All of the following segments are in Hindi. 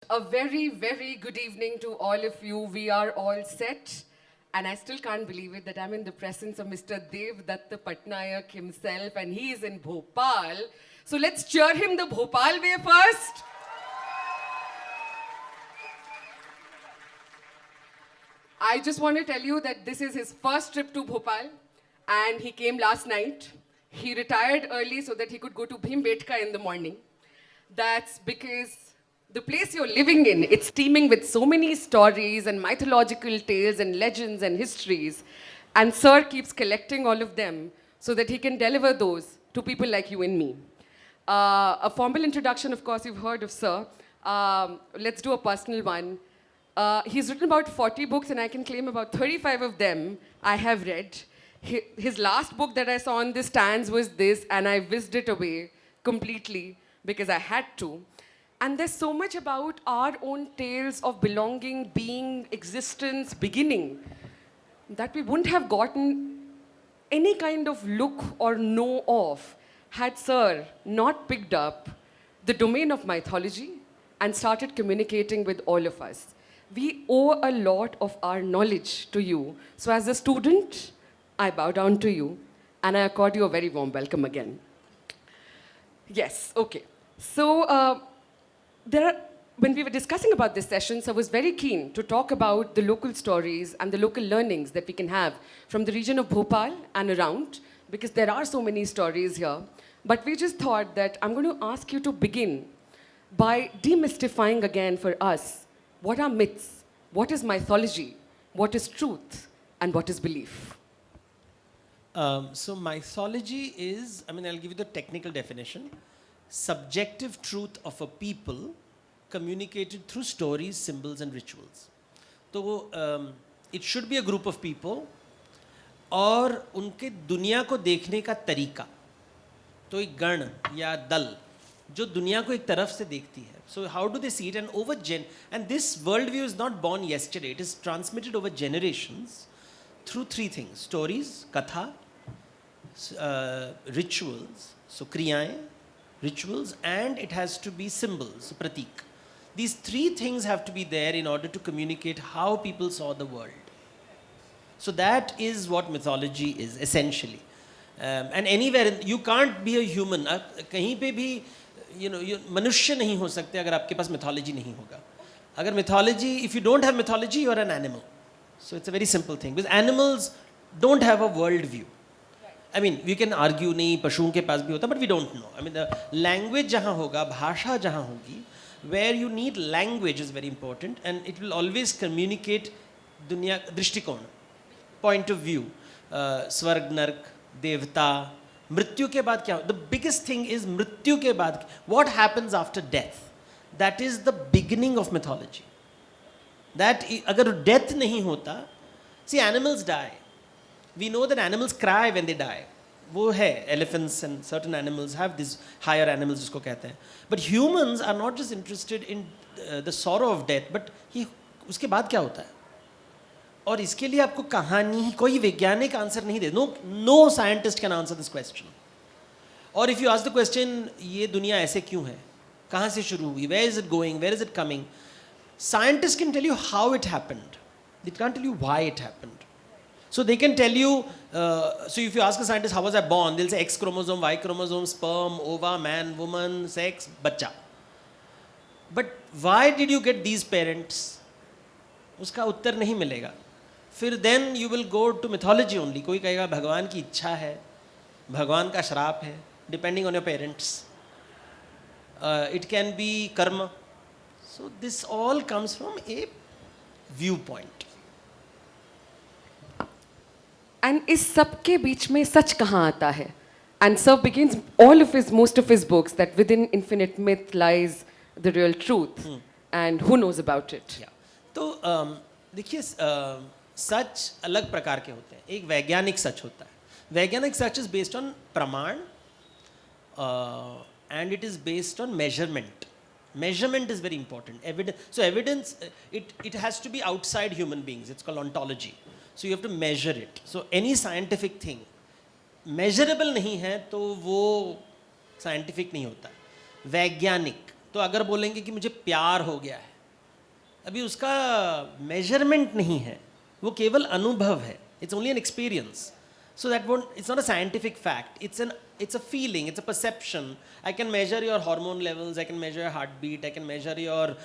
A very, very good evening to all of you. We are all set. And I still can't believe it that I'm in the presence of Mr. Dev Datta Patnaik himself, and he is in Bhopal. So let's cheer him the Bhopal way first. I just want to tell you that this is his first trip to Bhopal, and he came last night. He retired early so that he could go to Bhimbetka in the morning. That's because the place you're living in, it's teeming with so many stories and mythological tales and legends and histories. And Sir keeps collecting all of them so that he can deliver those to people like you and me. A formal introduction, of course, you've heard of Sir. Let's do a personal one. He's written about 40 books, and I can claim about 35 of them I have read. His last book that I saw on the stands was this, and I whisked it away completely because I had to. And there's so much about our own tales of belonging, being, existence, beginning, that we wouldn't have gotten any kind of look or know of had Sir not picked up the domain of mythology and started communicating with all of us. We owe a lot of our knowledge to you. So as a student, I bow down to you and I accord you a very warm welcome again. Yes, okay. So when we were discussing about this session, I was very keen to talk about the local stories and the local learnings that we can have from the region of Bhopal and around, because there are so many stories here. But we just thought that I'm going to ask you to begin by demystifying again for us what are myths, what is mythology, what is truth, and what is belief. So mythology is, I'll give you the technical definition, subjective truth of a people communicated through stories, symbols and rituals. So it should be a group of people और उनके दुनिया को देखने का तरीका, तो एक गण या दल जो दुनिया को एक तरफ से देखती है. So how do they see it? And this worldview is not born yesterday. It is transmitted over generations through three things: stories, katha, rituals, so kriyaएं, rituals, and it has to be symbols, pratik. These three things have to be there in order to communicate how people saw the world. So that is what mythology is essentially. And anywhere you can't be a human. कहीं पे भी मनुष्य नहीं हो सकते अगर आपके पास mythology नहीं होगा. अगर mythology, if you don't have mythology, you are an animal. So it's a very simple thing, because animals don't have a world view. We can argue नहीं पशुओं के पास भी होता, but we don't know. The language जहाँ होगा, भाषा जहाँ होगी, where you need language is very important, and it will always communicate दुनिया दृष्टिकोण, point of view, स्वर्ग नरक देवता. मृत्यु के बाद क्या? The biggest thing is मृत्यु के बाद what happens after death. That is the beginning of mythology. That अगर death नहीं होता, see, animals die. We know that animals cry when they die. वो है, elephants and certain animals have these higher animals जिसको कहते हैं. But humans are not just interested in the sorrow of death, but उसके बाद क्या होता है? और इसके लिए आपको कहानी, कोई वैज्ञानिक आंसर नहीं दे. No scientist can answer this question. और if you ask the question, ये दुनिया ऐसे क्यों है? कहाँ से शुरू हुई? Where is it going? Where is it coming? Scientists can tell you how it happened. They can't tell you why it happened. So they can tell you, so if you ask a scientist, how was I born? They'll say X chromosome, Y chromosome, sperm, ova, man, woman, sex, बच्चा. But why did you get these parents? उसका उत्तर नहीं मिलेगा. फिर then you will go to mythology only. कोई कहेगा भगवान की इच्छा है, भगवान का श्राप है, depending on your parents. It can be karma. So this all comes from a viewpoint. And इस सब के बीच में सच कहाँ आता है? And Sir begins most of his books that within infinite myth lies the real truth. And who knows about it? Yeah. तो देखिए, सच अलग प्रकार के होते हैं. एक वैज्ञानिक सच होता है. वैज्ञानिक सच is based on प्रमाण, and it is based on measurement. Measurement is very important. Evidence, it has to be outside human beings. It's called ontology. So you have to measure it. So any scientific thing measurable नहीं है तो वो scientific नहीं होता. वैज्ञानिक, तो अगर बोलेंगे कि मुझे प्यार हो गया है, अभी उसका मेजरमेंट नहीं है, वो केवल अनुभव है. It's only an experience. So that won't, it's not a scientific fact. It's a feeling, it's a perception. I can measure your hormone levels, I can measure your heartbeat, I can measure your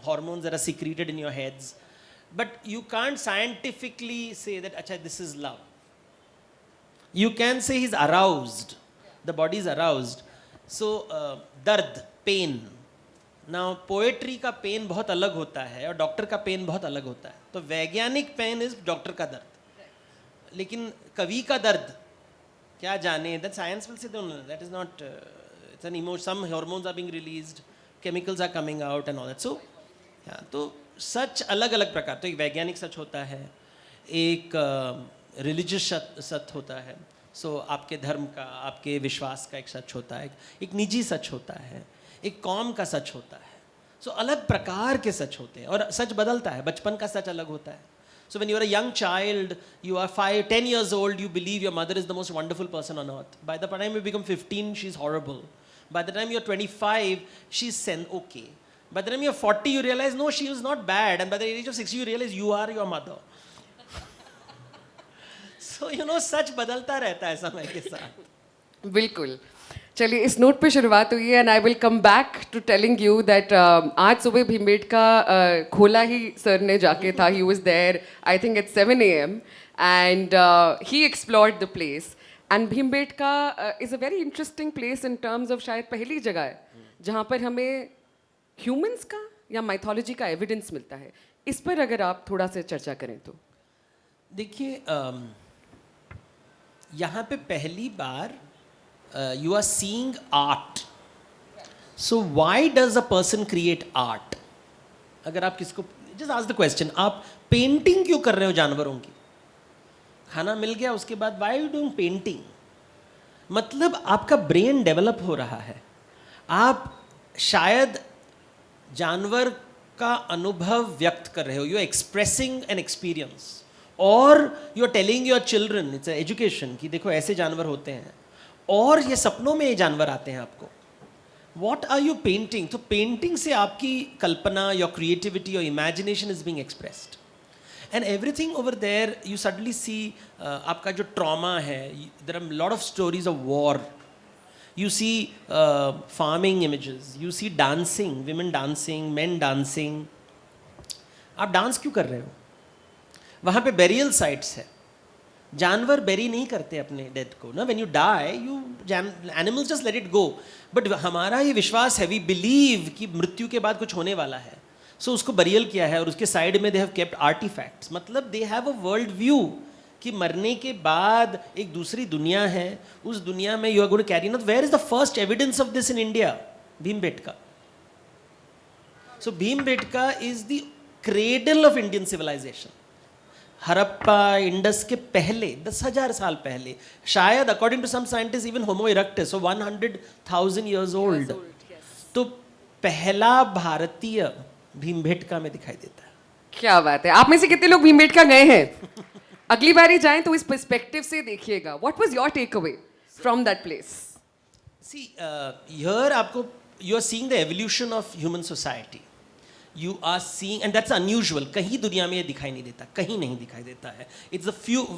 hormones that are secreted in your heads. But you can't scientifically say that, acha, this is love. You can say he's aroused. The body is aroused. So, dard, pain. Now, poetry का पेन बहुत अलग होता है और डॉक्टर का पेन बहुत अलग होता है. तो वैज्ञानिक पेन इज डॉक्टर का दर्द. लेकिन कवि का दर्द क्या जाने, that science will say that is not, it's an emotion, some hormones are being released, chemicals are coming out and all that. So तो सच अलग अलग प्रकार. तो एक वैज्ञानिक सच होता है, एक रिलीजियस सच होता है. सो आपके धर्म का, आपके विश्वास का एक सच होता है, एक निजी सच होता है, एक कौम का सच होता है. सो अलग प्रकार के सच होते हैं और सच बदलता है. बचपन का सच अलग होता है. So when you are a young child, you are 5, 10 years old, you believe your mother is the most wonderful person on earth. By the time you become 15, she's horrible. By the time you're 25, she's okay. By the time you're 40, you realize, no, she was not bad. And by the age of 60, you realize you are your mother. So, सच बदलता रहता है समय के साथ. बिल्कुल. चलिए इस नोट पे शुरुआत हुई है and I will come back to telling you that आज सुबह भीमबेटका खोला ही सर ने जाके था. He was there I think at 7 AM and he explored the place. And Bhimbetka is a very interesting place in terms of शायद पहली जगह है जहाँ पर हमें ह्यूमंस का या माइथोलॉजी का एविडेंस मिलता है. इस पर अगर आप थोड़ा सा चर्चा करें तो. देखिए, यहाँ पे पहली बार you are seeing art. So why does a person create art? अगर आप किसको just ask the question, आप पेंटिंग क्यों कर रहे हो जानवरों की? खाना मिल गया उसके बाद why are you doing painting? मतलब आपका ब्रेन डेवलप हो रहा है. आप शायद जानवर का अनुभव व्यक्त कर रहे हो. You are expressing an experience और you are telling your children, it's education, कि देखो ऐसे जानवर होते हैं और ये सपनों में ये जानवर आते हैं आपको. What are you painting? तो पेंटिंग से आपकी कल्पना, your creativity, your imagination is being expressed and everything over there. You suddenly see आपका जो ट्रॉमा है, there are lot of stories of war. You see farming images, you see dancing, women dancing, men dancing. आप डांस क्यों कर रहे हो? वहाँ पे बेरियल साइट्स है. जानवर बेरी नहीं करते अपने डेथ को ना. When you die, you animals just let it go. But हमारा ये विश्वास है, वी बिलीव कि मृत्यु के बाद कुछ होने वाला है. सो उसको बरियल किया है और उसके साइड में दे हैव केप्ट आर्टिफैक्ट्स. मतलब they have a world view कि मरने के बाद एक दूसरी दुनिया है. उस दुनिया में you are going to carry. Not where is the first evidence of this in India? Bhimbetka. So Bhimbetka is the cradle of Indian civilisation. Harappa, Indus के पहले 10,000 साल पहले, शायद according to some scientist even homo erectus, so 100,000 years old. तो पहला भारतीय भीमबेटका में दिखाई देता है. क्या बात है. आप में से कितने लोग भीमबेटका गए हैं? अगली बारी जाएं तो इस पर्सपेक्टिव से देखिएगा. What was your take away from that place? See here आपको, you are seeing the evolution of human society. You are seeing, and that's unusual. कहीं दुनिया में ये दिखाई नहीं देता, कहीं नहीं दिखाई देता है. It's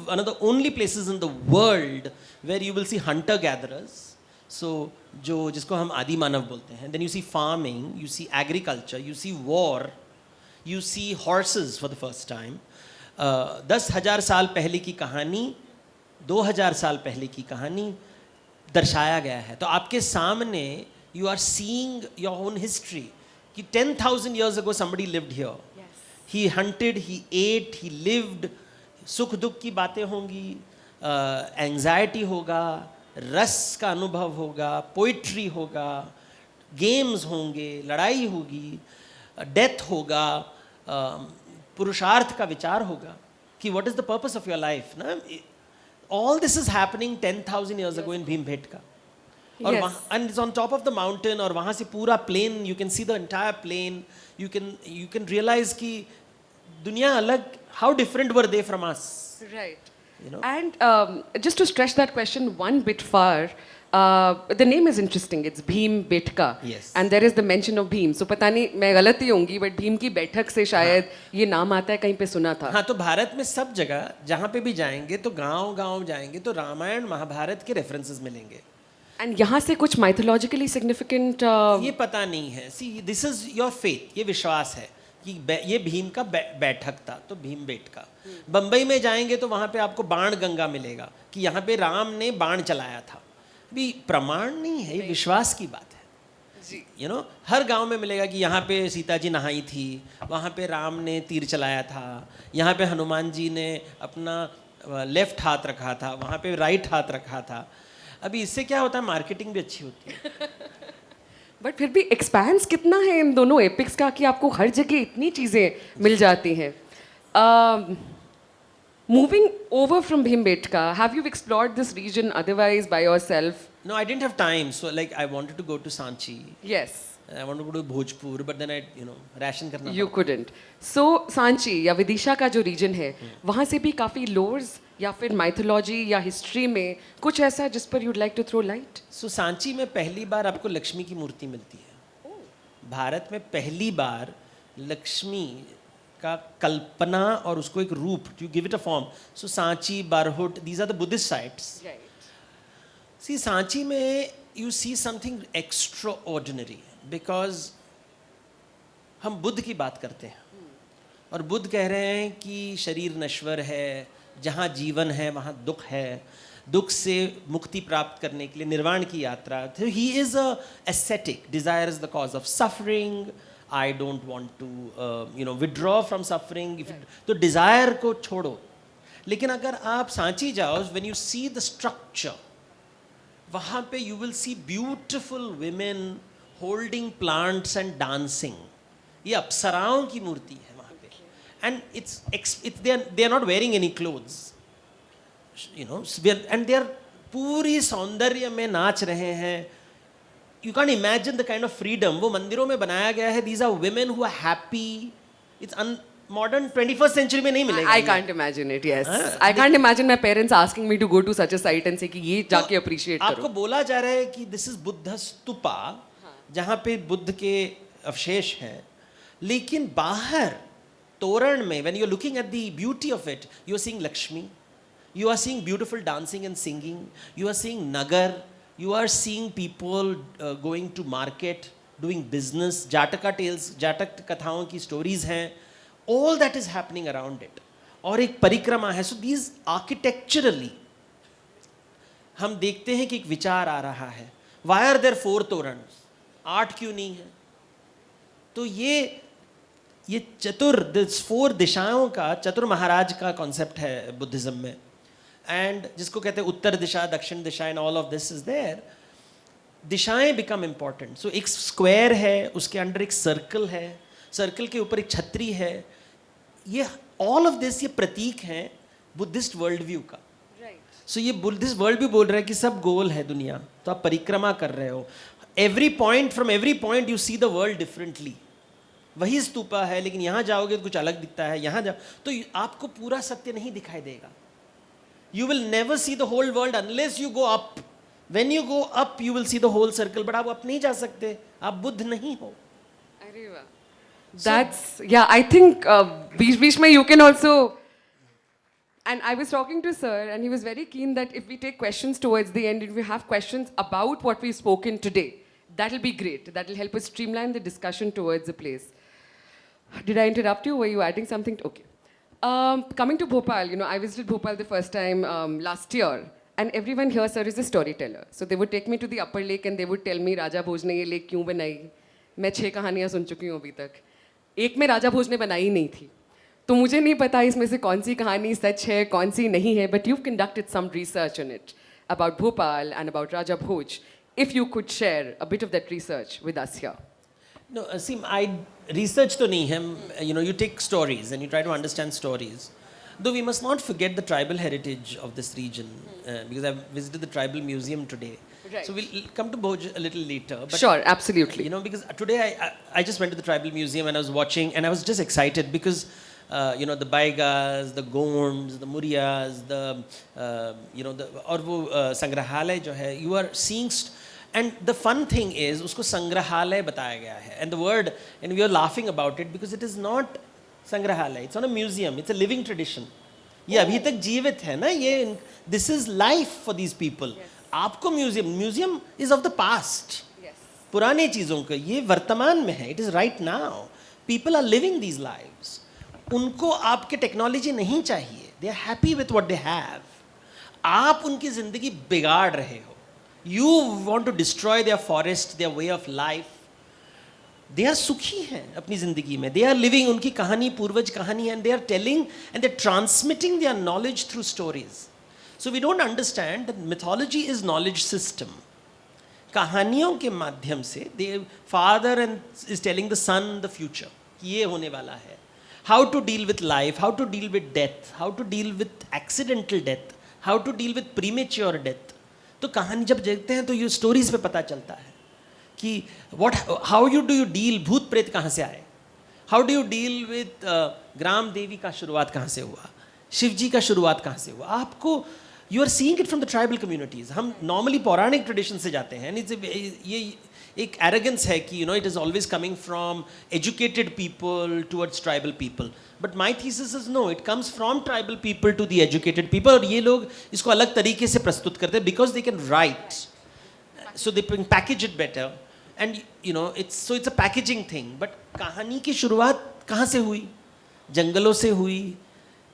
one of the only places in the world where you will see hunter gatherers. So जिसको हम आदि मानव बोलते हैं. Then you see farming, you see agriculture, you see war, you see horses for the first time. 10,000 साल पहले की कहानी, 2,000 साल पहले की कहानी दर्शाया गया है. तो आपके सामने you are seeing your own history. कि 10,000 years ago somebody lived here. Yes. He hunted, he ate, he lived. सुख दुख की बातें होंगी, एंजाइटी होगा, रस का अनुभव होगा, पोइट्री होगा, गेम्स होंगे, लड़ाई होगी, डेथ होगा, पुरुषार्थ का विचार होगा कि what is the purpose of your life. ना, all this is happening 10,000 years ago in Bhimbetka. और and it's on top of the mountain. और वहाँ से पूरा plain, you can see the entire plain. You can realize कि दुनिया अलग, how different were they from us? Right. You know? And just to stretch that question one bit far, The name is interesting. It's Bhim Betka. Yes. And there is the mention of Bhim. So पता नहीं मैं गलत ही होंगी, but भीम की बैठक से शायद ये नाम आता है, कहीं पे सुना था. हाँ, तो भारत में सब जगह जहाँ पे भी जाएंगे तो गांव जाएंगे तो रामायण महाभारत के रेफरेंसेस मिलेंगे. And यहाँ से कुछ mythologically significant. ये पता नहीं है. See this is your faith, ये विश्वास है कि ये भीम का बैठक था तो भीम बेटका. बम्बई में जाएंगे तो वहाँ पे आपको बाण गंगा मिलेगा कि यहाँ पे राम ने बाण चलाया था. भी प्रमाण नहीं है, ये विश्वास की बात है. यू नो, हर गांव में मिलेगा कि यहाँ पे सीता जी नहाई थी, वहाँ पे राम ने तीर चलाया था, यहाँ पे हनुमान जी ने अपना लेफ्ट हाथ रखा था, वहाँ पे राइट हाथ रखा था. अभी इससे क्या होता है, मार्केटिंग भी अच्छी होती है. बट फिर भी एक्सपेंस कितना है इन दोनों एपिक्स का कि आपको हर जगह इतनी चीज़ें मिल जाती हैं. Moving over from Bhimbetka, have you explored this region otherwise by yourself? No, I didn't have time, so like I wanted to go to Sanchi. Yes. I wanted to go to Bhojpur, but then I, ration करना You couldn't. So Sanchi या विदिशा का जो रीजन है, वहाँ से भी काफ़ी लोर्स या फिर माइथोलॉजी या हिस्ट्री में कुछ ऐसा जिस पर you'd like to throw light? सो सांची में पहली बार आपको लक्ष्मी की मूर्ति मिलती है. भारत में पहली बार लक्ष्मी का कल्पना और उसको एक रूप, you give it a form. So Sanchi, Bharhut, these are the Buddhist sites. See Sanchi में you see something extraordinary because हम बुद्ध की बात करते हैं और बुद्ध कह रहे हैं कि शरीर नश्वर है, जहाँ जीवन है वहाँ दुख है, दुख से मुक्ति प्राप्त करने के लिए निर्वाण की यात्रा. तो he is a aesthetic, desire is the cause of suffering. I don't want to withdraw from suffering. तो डिजायर को छोड़ो. लेकिन अगर आप सांची जाओ, when you see the structure, वहाँ पे you will see beautiful women holding plants and dancing. ये अप्सराओं की मूर्ति है वहाँ पे. And they are not wearing any clothes. And they are पूरी सौंदर्य में नाच रहे हैं. You can't imagine the kind of freedom वो मंदिरों में बनाया गया है. These are women who are happy. It's modern 21st century में नहीं मिलेगा. I can't imagine it. Yes, I can't imagine my parents asking me to go to such a site and say कि ये जाके appreciate करो. आपको बोला जा रहा है कि this is बुद्ध स्तूपा, जहाँ पे बुद्ध के अवशेष हैं, लेकिन बाहर तोरण में when you're looking at the beauty of it, you are seeing Lakshmi, you are seeing beautiful dancing and singing, you are seeing Nagar. You are seeing people going to market, doing business. Jataka tales, जाटक कथाओं की stories हैं. All that is happening around it. और एक परिक्रमा है. So these architecturally हम देखते हैं कि एक विचार आ रहा है. Why are there 4 तोरण? 8 क्यों नहीं है? तो ये चतुर 4 दिशाओं का, चतुर महाराज का कॉन्सेप्ट है बुद्धिज्म में. एंड जिसको कहते हैं उत्तर दिशा, दक्षिण दिशा, and all of this is there. दिशाएं बिकम इम्पॉर्टेंट. सो एक स्क्वायर है, उसके अंडर एक सर्कल है, सर्कल के ऊपर एक छतरी है. ये ऑल ऑफ दिस ये प्रतीक हैं बुद्धिस्ट वर्ल्ड व्यू का. सो ये बुद्धिस्ट वर्ल्ड व्यू बोल रहा है कि सब गोल है दुनिया, तो आप परिक्रमा कर रहे हो. Every point, from every point you see the world differently. वही स्तूपा है लेकिन यहाँ जाओगे तो कुछ अलग दिखता है, यहाँ जाओ तो आपको पूरा सत्य नहीं दिखाई देगा. You will never see the whole world unless you go up. When you go up, you will see the whole circle. But आप up नहीं जा सकते, आप बुद्ध नहीं हो. अरे वाह. That's I think बीच में you can also. And I was talking to sir, and he was very keen that if we take questions towards the end, if we have questions about what we've spoken today, that'll be great. That'll help us streamline the discussion towards the place. Did I interrupt you? Were you adding something? Okay. Coming to Bhopal, I visited Bhopal the first time last year, and everyone here, sir, is a storyteller. So they would take me to the upper lake and they would tell me, राजा भोज ने ये लेक क्यों बनाई? मैं 6 कहानियाँ सुन चुकी हूँ अभी तक. एक में राजा भोज ने बनाई नहीं थी, तो मुझे नहीं पता इसमें से कौन सी कहानी सच है, कौन सी नहीं है. But you've conducted some research on it about Bhopal and about Raja Bhoj. If you could share a bit of that research with us here. No, see, research to nahi hai. You take stories and you try to understand stories. Though we must not forget the tribal heritage of this region, because I've visited the tribal museum today. Right. So we'll come to Bhoj a little later. But, Sure, absolutely. because today I just went to the tribal museum and I was watching and I was just excited because the Baigas, the Gonds, the Muriyas, और वो संग्रहालय जो है, you are seeing, and the fun thing is, उसको संग्रहालय बताया गया है, and the word, and we are laughing about it because it is not संग्रहालय, it's not a museum, it's a living tradition. ये अभी तक जीवित है ना, ये this is life for these people. आपको museum is of the past. पुराने चीज़ों का, ये वर्तमान में है, it is right now. People are living these lives. उनको आपके टेक्नोलॉजी नहीं चाहिए, they are happy with what they have. आप उनकी ज़िंदगी बिगाड़ रहे हो. You want to destroy their forest, their way of life. They are सुखी हैं अपनी ज़िंदगी में. They are living उनकी कहानी, पूर्वज कहानी, and they are telling and they are transmitting their knowledge through stories. So we don't understand that mythology is knowledge system. कहानियों के माध्यम से the father and is telling the son the future. ये होने वाला है. How to deal with life, how to deal with death, how to deal with accidental death, how to deal with premature death. तो कहानी जब देखते हैं तो ये stories पे पता चलता है कि how do you deal, भूत प्रेत कहाँ से आए, how do you deal with ग्राम देवी का शुरुआत कहाँ से हुआ, शिव जी का शुरुआत कहाँ से हुआ. आपको you are seeing it from the tribal communities. हम normally पौराणिक tradition से जाते हैं, ये एक arrogance है कि it is always coming from educated people towards tribal people. But my thesis is no, it comes from tribal people to the educated people. और ये लोग इसको अलग तरीके से प्रस्तुत करते हैं because they can write, so they can package it better. And it's a packaging thing. But कहानी की शुरुआत कहाँ से हुई? जंगलों से हुई,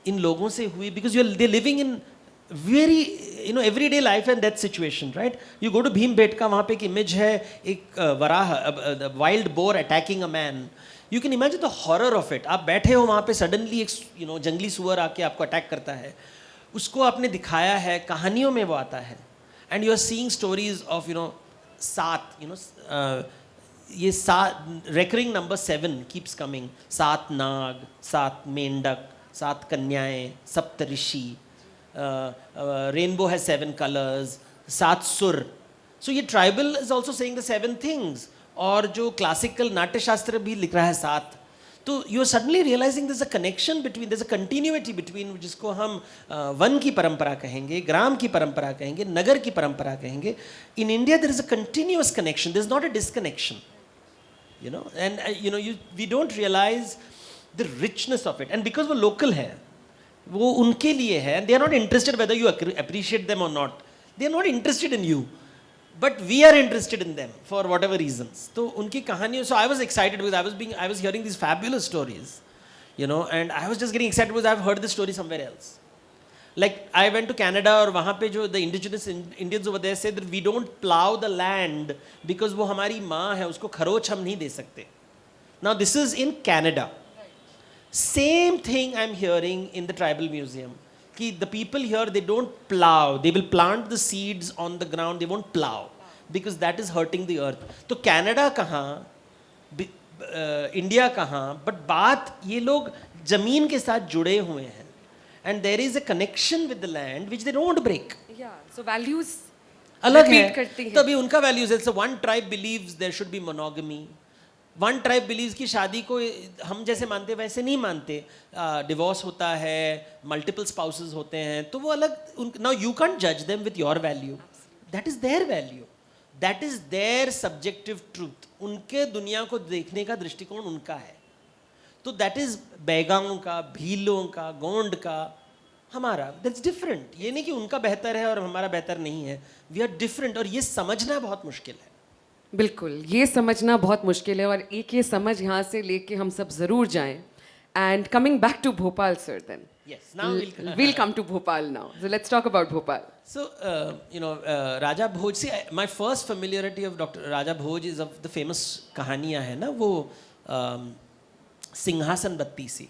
इन लोगों से हुई, because they're living in very everyday life and death situation, right? You go to Bhimbedka, वहाँ पे एक image है, एक Varaha, wild boar attacking a man. You can imagine the horror of it. आप बैठे हो वहाँ पे, suddenly एक जंगली सुअर आके आपको अटैक करता है. उसको आपने दिखाया है, कहानियों में वो आता है. And you are seeing stories of सात, ये सात, recurring number 7 keeps coming. सात नाग, सात मेंढक, सात कन्याएं, सप्तऋषि. Rainbow has 7 colors, सात सुर. So ये tribal is also saying the 7 things. और जो classical नाट्य शास्त्र भी लिख रहा है 7. तो you are suddenly realizing there's a connection between, there's a continuity between, जिसको हम वन की परंपरा कहेंगे, ग्राम की परंपरा कहेंगे, नगर की परंपरा कहेंगे. In India there is a continuous connection. There's not a disconnection. And we don't realize the richness of it. And because वो local है, वो उनके लिए है, they are not interested whether you appreciate them or not. They are not interested in you, but we are interested in them for whatever reasons. तो उनकी कहानियों, so I was excited because I was hearing these fabulous stories, and I was just getting excited because I've heard this story somewhere else. Like I went to Canada और वहाँ पे जो the indigenous Indians over there said that we don't plow the land because वो हमारी माँ है, उसको खरोच हम नहीं दे सकते. Now this is in Canada. Same thing I'm hearing in the tribal museum. Ki the people here, they don't plow. They will plant the seeds on the ground. They won't plow because that is hurting the earth. तो Canada कहाँ, India कहाँ, but बात ये लोग जमीन के साथ जुड़े हुए हैं. And there is a connection with the land which they don't break. Yeah, so values अलग repeat है. करती हैं. तो अभी उनका values है. So one tribe believes there should be monogamy. One tribe believes कि शादी को हम जैसे मानते वैसे नहीं मानते. डिवोर्स होता है, मल्टीपल स्पाउसेस होते हैं, तो वो अलग. नाउ यू कैंट जज them with your value. That is their value, that is their subjective truth. उनके दुनिया को देखने का दृष्टिकोण उनका है. तो दैट इज बैगाओं का, भीलों का, गोंड का, हमारा दैट्स डिफरेंट. ये नहीं कि उनका बेहतर है और हमारा बेहतर नहीं है. We are different. और ये समझना बहुत मुश्किल है. बिल्कुल, ये समझना बहुत मुश्किल है और एक ये समझ यहाँ से लेके हम सब ज़रूर जाएं. And coming back to Bhopal sir then. Yes, now we'll come to Bhopal now. So let's talk about Bhopal. So, Raja Bhoj, see, my first familiarity of Dr. Raja Bhoj is of the famous कहानियाँ है ना, वो सिंहासन बत्तीसी.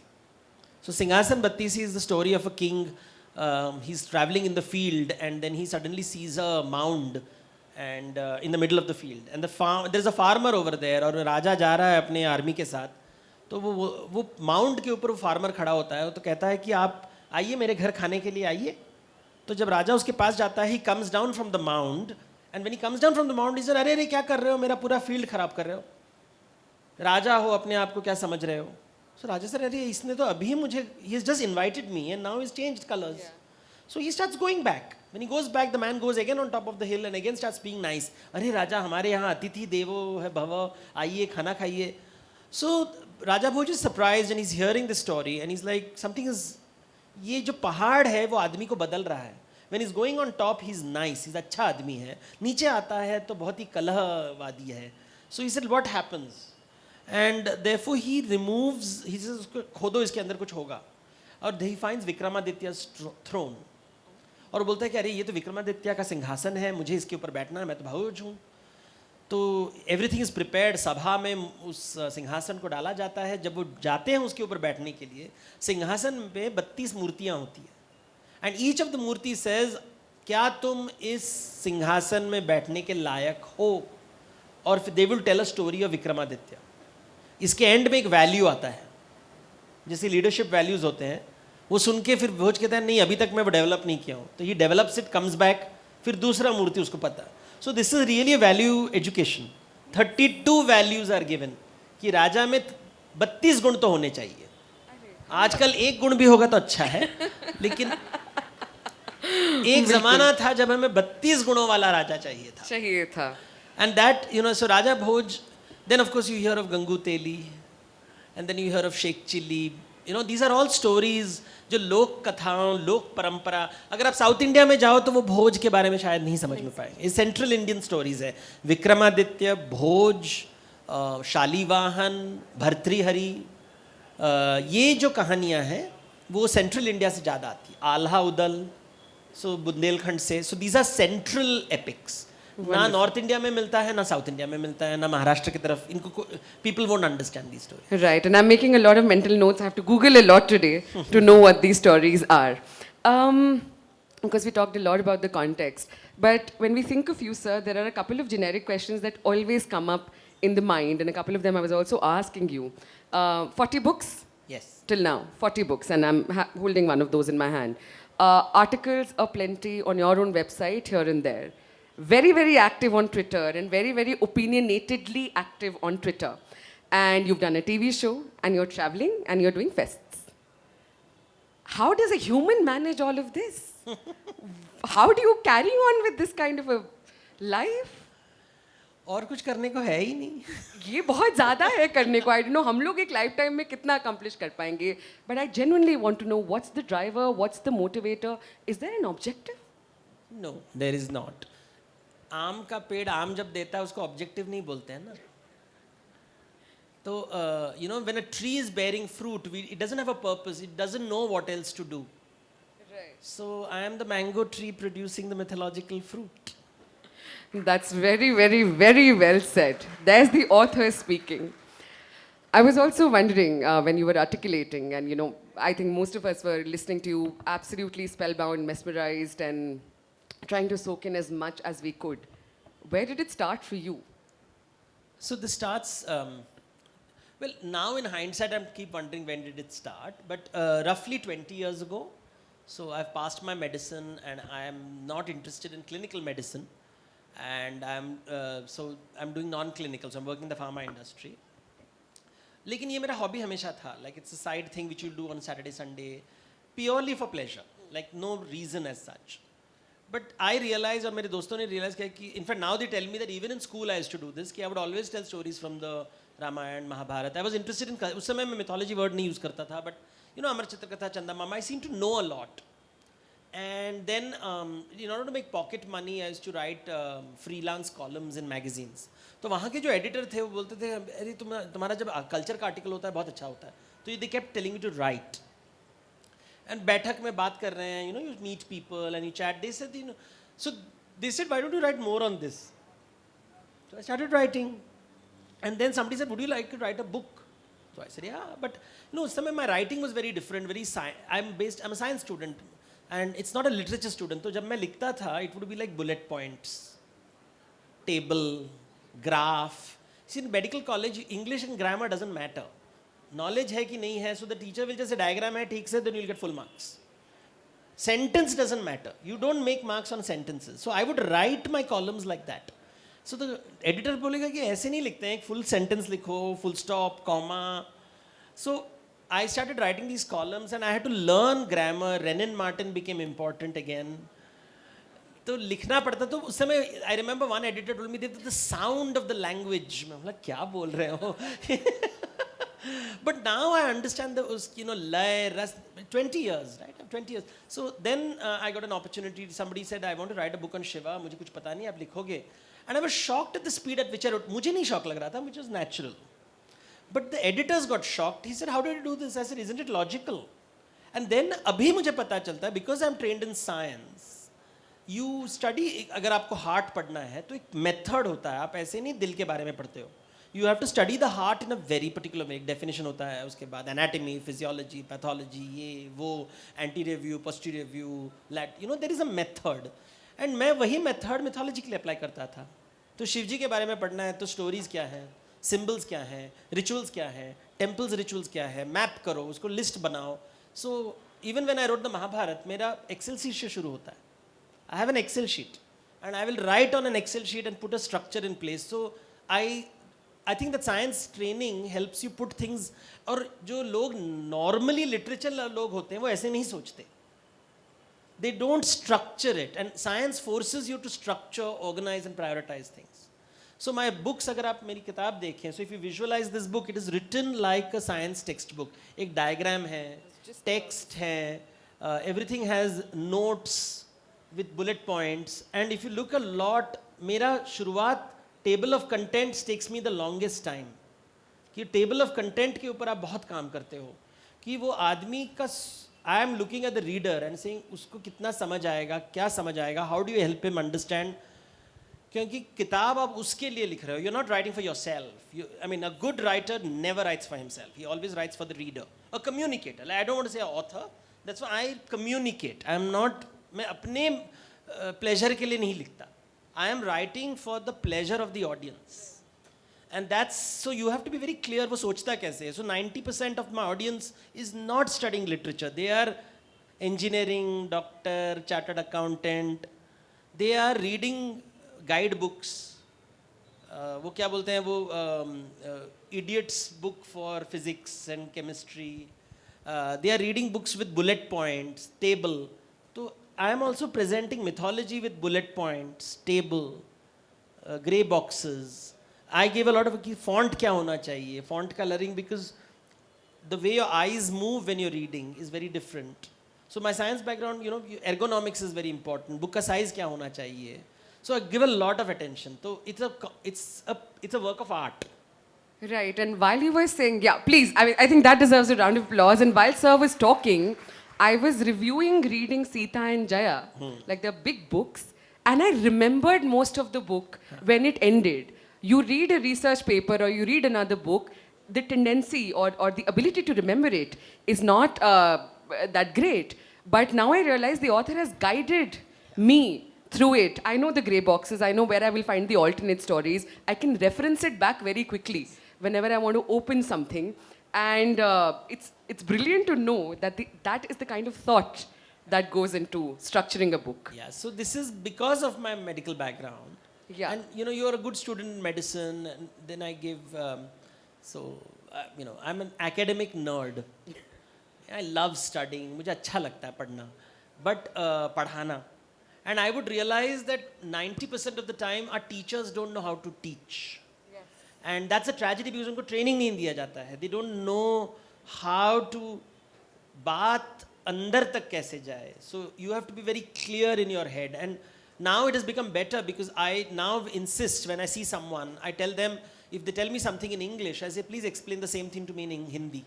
So, सिंहासन Battisi is the story of a king. He's traveling in the field and then he suddenly sees a mound and in the middle of the field. And there's a farmer over there और राजा जा रहा है अपने आर्मी के साथ. तो वो माउंट के ऊपर वो फार्मर खड़ा होता है. तो कहता है कि आप आइए मेरे घर खाने के लिए आइए. तो जब राजा उसके पास जाता है, he comes down from the mount and when he comes down from the mount, he said, अरे क्या कर रहे हो, मेरा पूरा फील्ड खराब कर रहे हो. राजा हो, अपने आप को क्या समझ रहे हो, So Raja sir, अरे इसने तो अभी मुझे, he has just invited me and now he's changed colors. Yeah. So he starts going back. When he goes back, the man goes again on top of the hill and again starts being nice. अरे राजा हमारे यहाँ अतिथि देवो है भव, आइए खाना खाइए. So Raja Bhoj is surprised and he's hearing the story and he's like, something is, ये जो पहाड़ है वो आदमी को बदल रहा है. When he's going on top, he's nice, he's अच्छा आदमी है. नीचे आता है तो बहुत ही कलहवादी है. So he said, what happens? And therefore he removes, he says, खोदो इसके अंदर कुछ होगा. और he finds विक्रमादित्य's throne. और वो बोलता है कि अरे ये तो विक्रमादित्य का सिंहासन है, मुझे इसके ऊपर बैठना है, मैं तो भाऊज हूँ. तो एवरीथिंग इज प्रिपेयर्ड. सभा में उस सिंहासन को डाला जाता है. जब वो जाते हैं उसके ऊपर बैठने के लिए, सिंहासन में 32 मूर्तियाँ होती हैं. And each of the murti says, क्या तुम इस सिंहासन में बैठने के लायक हो? और they will tell a story of Vikramaditya. इसके एंड में एक वैल्यू आता है, जैसे लीडरशिप वैल्यूज होते हैं. वो सुन के फिर भोज कहता है नहीं अभी तक मैं वो डेवलप नहीं किया हूँ. तो he develops it, comes back, फिर दूसरा मूर्ति उसको पता है. So this is really a value education. 32 values are given कि राजा में 32 गुण तो होने चाहिए. आजकल एक गुण भी होगा तो अच्छा है, लेकिन एक जमाना था जब हमें 32 गुणों वाला राजा चाहिए था. And that, you know, so Raja Bhoj, then of course you hear of Gangu Teli, and then you hear of Sheikh Chilli. You know, these are all stories जो लोक कथाओं, लोक परंपरा. अगर आप साउथ इंडिया में जाओ तो वो भोज के बारे में शायद नहीं समझ में पाएंगे. ये सेंट्रल इंडियन स्टोरीज है. विक्रमादित्य, भोज, शालीवाहन, भर्तृहरि, ये जो कहानियाँ हैं वो सेंट्रल इंडिया से ज़्यादा आती है. आल्हा उदल, सो बुंदेलखंड से. So these are central epics. ना नॉर्थ इंडिया में मिलता है, ना साउथ इंडिया में मिलता है, ना महाराष्ट्र की तरफ. इनको people won't understand these stories. Right, and I'm making a lot of mental notes. I have to Google a lot today to know what these stories are. Because we talked a lot about the context. But when we think of you, sir, there are a couple of generic questions that always come up in the mind, and a couple of them I was also asking you. 40 books? Yes. Till now, 40 books, and I'm holding one of those in my hand. Articles are plenty on your own website, here and there. Very, very active on Twitter, and very, very opinionatedly active on Twitter. And you've done a TV show, and you're traveling, and you're doing fests. How does a human manage all of this? How do you carry on with this kind of a life? और कुछ करने को है ही नहीं. ये बहुत ज़्यादा है करने को. I don't know हम लोग एक लाइफ टाइम में कितना accomplish कर पाएंगे. But I genuinely want to know what's the driver, what's the motivator? Is there an objective? No, there is not. आम का पेड़ आम जब देता है उसको ऑब्जेक्टिव नहीं बोलते हैं ना. तो you know when a tree is bearing fruit, it doesn't have a purpose, it doesn't know what else to do. So I am the mango tree producing the mythological fruit. That's very, very, very well said. There's the author speaking. I was also wondering when you were articulating, and you know, I think most of us were listening to you absolutely spellbound, mesmerized, and trying to soak in as much as we could. Where did it start for you? So this starts, well, now in hindsight, I keep wondering when did it start, but roughly 20 years ago. So I've passed my medicine and I am not interested in clinical medicine, and I'm doing non-clinical, so I'm working in the pharma industry. लेकिन ये मेरा hobby हमेशा था, like it's a side thing which you do on Saturday, Sunday, purely for pleasure, like no reason as such. But I realized, और मेरे दोस्तों ने realize किया कि in fact now they tell me that even in school I used to do this, कि I would always tell stories from the Ramayana, Mahabharata. I was interested in, उस समय मैं mythology word नहीं use करता था, but you know अमर चित्रकथा, चंदा मामा, I seemed to know a lot. And then in order to make pocket money, I used to write freelance columns in magazines. तो वहाँ के जो editor थे वो बोलते थे अरे तुम्हारा जब culture का article होता है बहुत अच्छा होता है. तो they kept telling me to write. And बैठक में बात कर रहे हैं, you know, you meet people and you chat. They said, you know, so they said, why don't you write more on this? So I started writing, and then somebody said, would you like to write a book? So I said, yeah, but no, some of my writing was very different, very I'm a science student, and it's not a literature student. So जब मैं लिखता था, it would be like bullet points, table, graph. See, in medical college, English and grammar doesn't matter. Knowledge है कि नहीं है, so the teacher will just diagram है ठीक से, then you will get full marks. Sentence doesn't matter, you don't make marks on sentences. So I would write my columns like that. So the editor बोलेगा कि ऐसे नहीं लिखते हैं, फुल सेंटेंस लिखो, फुल स्टॉप, कॉमा. सो I started writing these columns and I had to learn grammar. Renan Martin became important again. तो लिखना पड़ता तो उस समय I remember one editor told me that the sound of the language मैं बोला क्या बोल रहे हो but now I understand the lay ras 20 years right 20 years so then I got an opportunity somebody said I want to write a book on Shiva मुझे कुछ पता नहीं आप लिखोगे and I was shocked at the speed at which I wrote मुझे नहीं शॉक लग रहा था which was natural but the editors got shocked he said how did you do this I said isn't it logical and then अभी मुझे पता चलता है because I'm trained in science you study अगर आपको हार्ट पढ़ना है तो एक मेथड होता है आप ऐसे नहीं दिल के बारे में पढ़ते हो you have to study the heart in a very particular way. Definition होता है उसके बाद anatomy, physiology, pathology, ये वो anterior view, posterior view, there is a method. And मैं वही method mythology के लिए apply करता था. तो शिव जी के बारे में पढ़ना है तो stories क्या हैं, symbols क्या हैं, rituals क्या हैं, temples rituals क्या है, map करो, उसको list बनाओ. So even when I wrote the Mahabharat, मेरा Excel sheet से शुरू होता है. I have an Excel sheet and I will write on an Excel sheet and put a structure in place. So I think that science training helps you put things और जो लोग normally literature लोग होते हैं वो ऐसे नहीं सोचते they don't structure it and science forces you to structure organize and prioritize things so my books अगर आप मेरी किताब देखें so if you visualize this book it is written like a science textbook एक diagram है text है everything has notes with bullet points and if you look a lot मेरा शुरुआत table of contents takes me the longest time कि टेबल ऑफ कंटेंट के ऊपर आप बहुत काम करते हो कि वो आदमी का I am looking at the reader and saying उसको कितना समझ आएगा क्या समझ आएगा how do you help him understand क्योंकि किताब आप उसके लिए लिख रहे हो you are not writing for yourself I mean a good writer never writes for himself he always writes for the reader a communicator I don't want to say author that's why I communicate I am not मैं अपने प्लेजर के लिए नहीं लिखता I am writing for the pleasure of the audience. And that's, so you have to be very clear वो सोचता कैसे है. So 90% of my audience is not studying literature. They are engineering, doctor, chartered accountant. They are reading guidebooks. वो क्या बोलते हैं वो idiot's book for physics and chemistry. They are reading books with bullet points, table. तो I am also presenting mythology with bullet points, table, grey boxes. I gave a lot of font क्या होना चाहिए, font coloring because the way your eyes move when you're reading is very different. So my science background, ergonomics is very important. Book का size क्या होना चाहिए. So I give a lot of attention. So it's a work of art. Right, and while you were saying, yeah, please, I think that deserves a round of applause. And while Sir was talking, I was reviewing reading Sita and Jaya, like they're big books, and I remembered most of the book when it ended. You read a research paper or you read another book, the tendency or the ability to remember it is not that great. But now I realize the author has guided me through it. I know the grey boxes, I know where I will find the alternate stories. I can reference it back very quickly whenever I want to open something. And it's brilliant to know that that is the kind of thought that goes into structuring a book. Yeah, so this is because of my medical background. Yeah. And you're a good student in medicine, and then I give, I'm an academic nerd. I love studying, मुझे अच्छा लगता है पढ़ना, but पढ़ाना. And I would realize that 90% of the time our teachers don't know how to teach. And that's a tragedy because उनको training नहीं दिया जाता है. They don't know how to बात अंदर तक कैसे जाए. So you have to be very clear in your head. And now it has become better because I now insist when I see someone, I tell them, if they tell me something in English, I say, please explain the same thing to me in Hindi.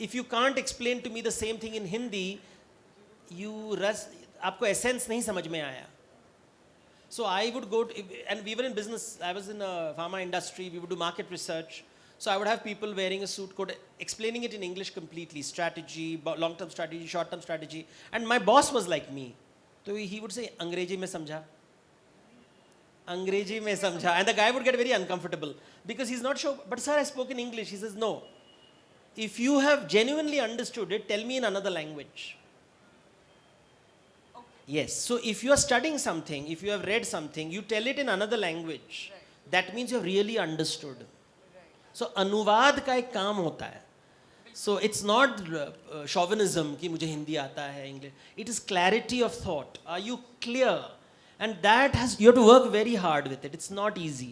If you can't explain to me the same thing in Hindi, आपको essence नहीं समझ में आया. So I would go to, and we were in business, I was in a pharma industry, we would do market research. So I would have people wearing a suit coat, explaining it in English completely, strategy, long-term strategy, short-term strategy. And my boss was like me. So he would say, Angrezi mein samjha. Angrezi mein samjha. And the guy would get very uncomfortable because he's not sure, but sir, I spoke in English. He says, no. If you have genuinely understood it, tell me in another language. Yes. So if you are studying something, if you have read something, you tell it in another language. Right. That means you have really understood. Right. So अनुवाद का एक काम होता है. So it's not chauvinism कि मुझे हिंदी आता है English. It is clarity of thought. Are you clear? And that has you have to work very hard with it. It's not easy.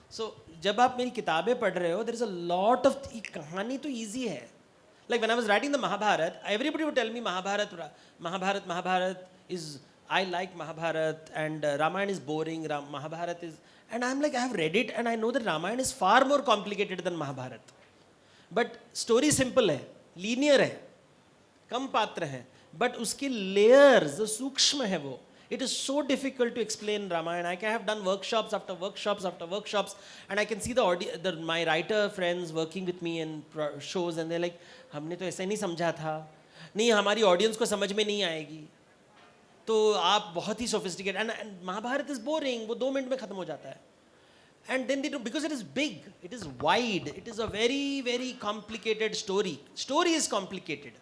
So जब आप मेरी किताबें पढ़ रहे हो, there is a lot of कहानी तो easy है. Like when I was writing the Mahabharata, everybody would tell me Mahabharata is, I like Mahabharata and Ramayana is boring, Mahabharata is, and I'm like, I have read it and I know that Ramayana is far more complicated than Mahabharata. But story simple है, linear है, कम पात्र हैं, but उसकी layers, जो सूक्ष्म है वो, it is so difficult to explain Ramayana. I have done workshops after workshops after workshops, and I can see my writer friends working with me in shows, and they're like, हमने तो ऐसा नहीं समझा था, नहीं हमारी audience को समझ में नहीं आएगी, तो आप बहुत ही sophisticated, and Mahabharata is boring, वो 2 मिनट में खत्म हो जाता है. And then they do, because it is big, it is wide, it is a very, very complicated story. Story is complicated.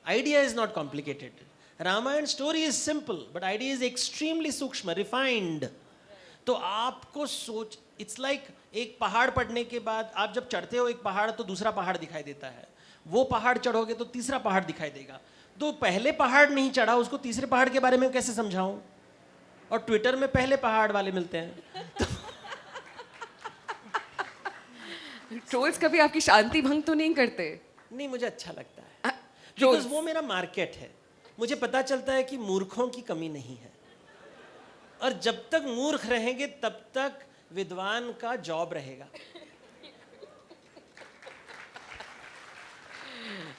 Idea is not complicated. Ramayana story is simple, but idea is extremely sukshma, refined. तो आपको सोच, it's like एक पहाड़ पढ़ने के बाद आप जब चढ़ते हो एक पहाड़ तो दूसरा पहाड़ दिखाई देता है. वो पहाड़ चढ़ोगे तो तीसरा पहाड़ दिखाई देगा. तो पहले पहाड़ नहीं चढ़ा उसको तीसरे पहाड़ के बारे में कैसे समझाऊं? और ट्विटर में पहले पहाड़ वाले मिलते हैं. ट्रोल्स कभी आपकी शांति भंग तो नहीं करते? नहीं, मुझे अच्छा लगता है बिकॉज वो मेरा मार्केट है. मुझे पता चलता है कि मूर्खों की कमी नहीं है, और जब तक मूर्ख रहेंगे तब तक विद्वान का जॉब रहेगा.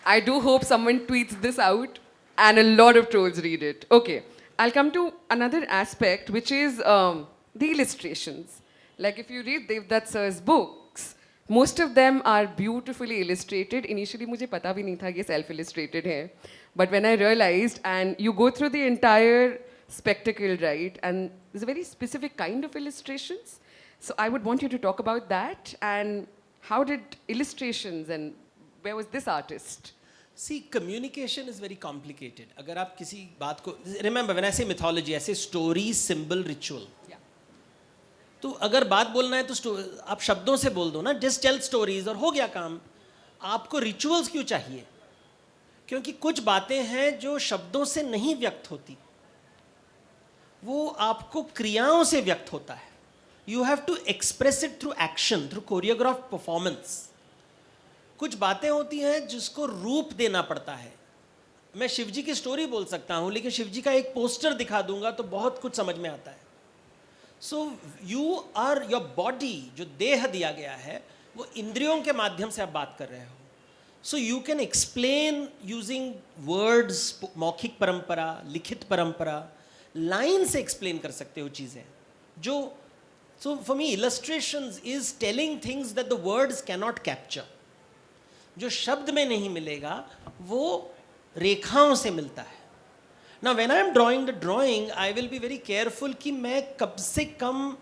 I do hope someone tweets this out and a lot of trolls read it. Okay, I'll come to another aspect, which is the illustrations. Like if you read Devdutt sir's books, most of them are beautifully illustrated. Initially, मुझे पता भी नहीं था ये self-illustrated है. But when I realized, and you go through the entire spectacle, right? And there's a very specific kind of illustrations. So I would want you to talk about that and how did illustrations and where was this artist? See, communication is very complicated. अगर आप किसी बात को, remember when I say mythology, I say story, symbol, ritual. Yeah. तो अगर बात बोलना है तो आप शब्दों से बोल दो ना, just tell stories और हो गया काम. आपको rituals क्यों चाहिए? क्योंकि कुछ बातें हैं जो शब्दों से नहीं व्यक्त होती, वो आपको क्रियाओं से व्यक्त होता है. You have to express it through action, through choreographed performance. कुछ बातें होती हैं जिसको रूप देना पड़ता है. मैं शिवजी की स्टोरी बोल सकता हूँ, लेकिन शिवजी का एक पोस्टर दिखा दूंगा तो बहुत कुछ समझ में आता है. So you are your body, जो देह दिया गया है वो इंद्रियों के माध्यम से आप बात कर रहे हो. So you can explain using words, मौखिक परंपरा, लिखित परंपरा, लाइन से एक्सप्लेन कर सकते हो चीज़ें जो. So for me illustrations is telling things that the words cannot capture. जो शब्द में नहीं मिलेगा वो रेखाओं से मिलता है. Now when I am drawing the drawing, I will be very careful कि मैं कम से कम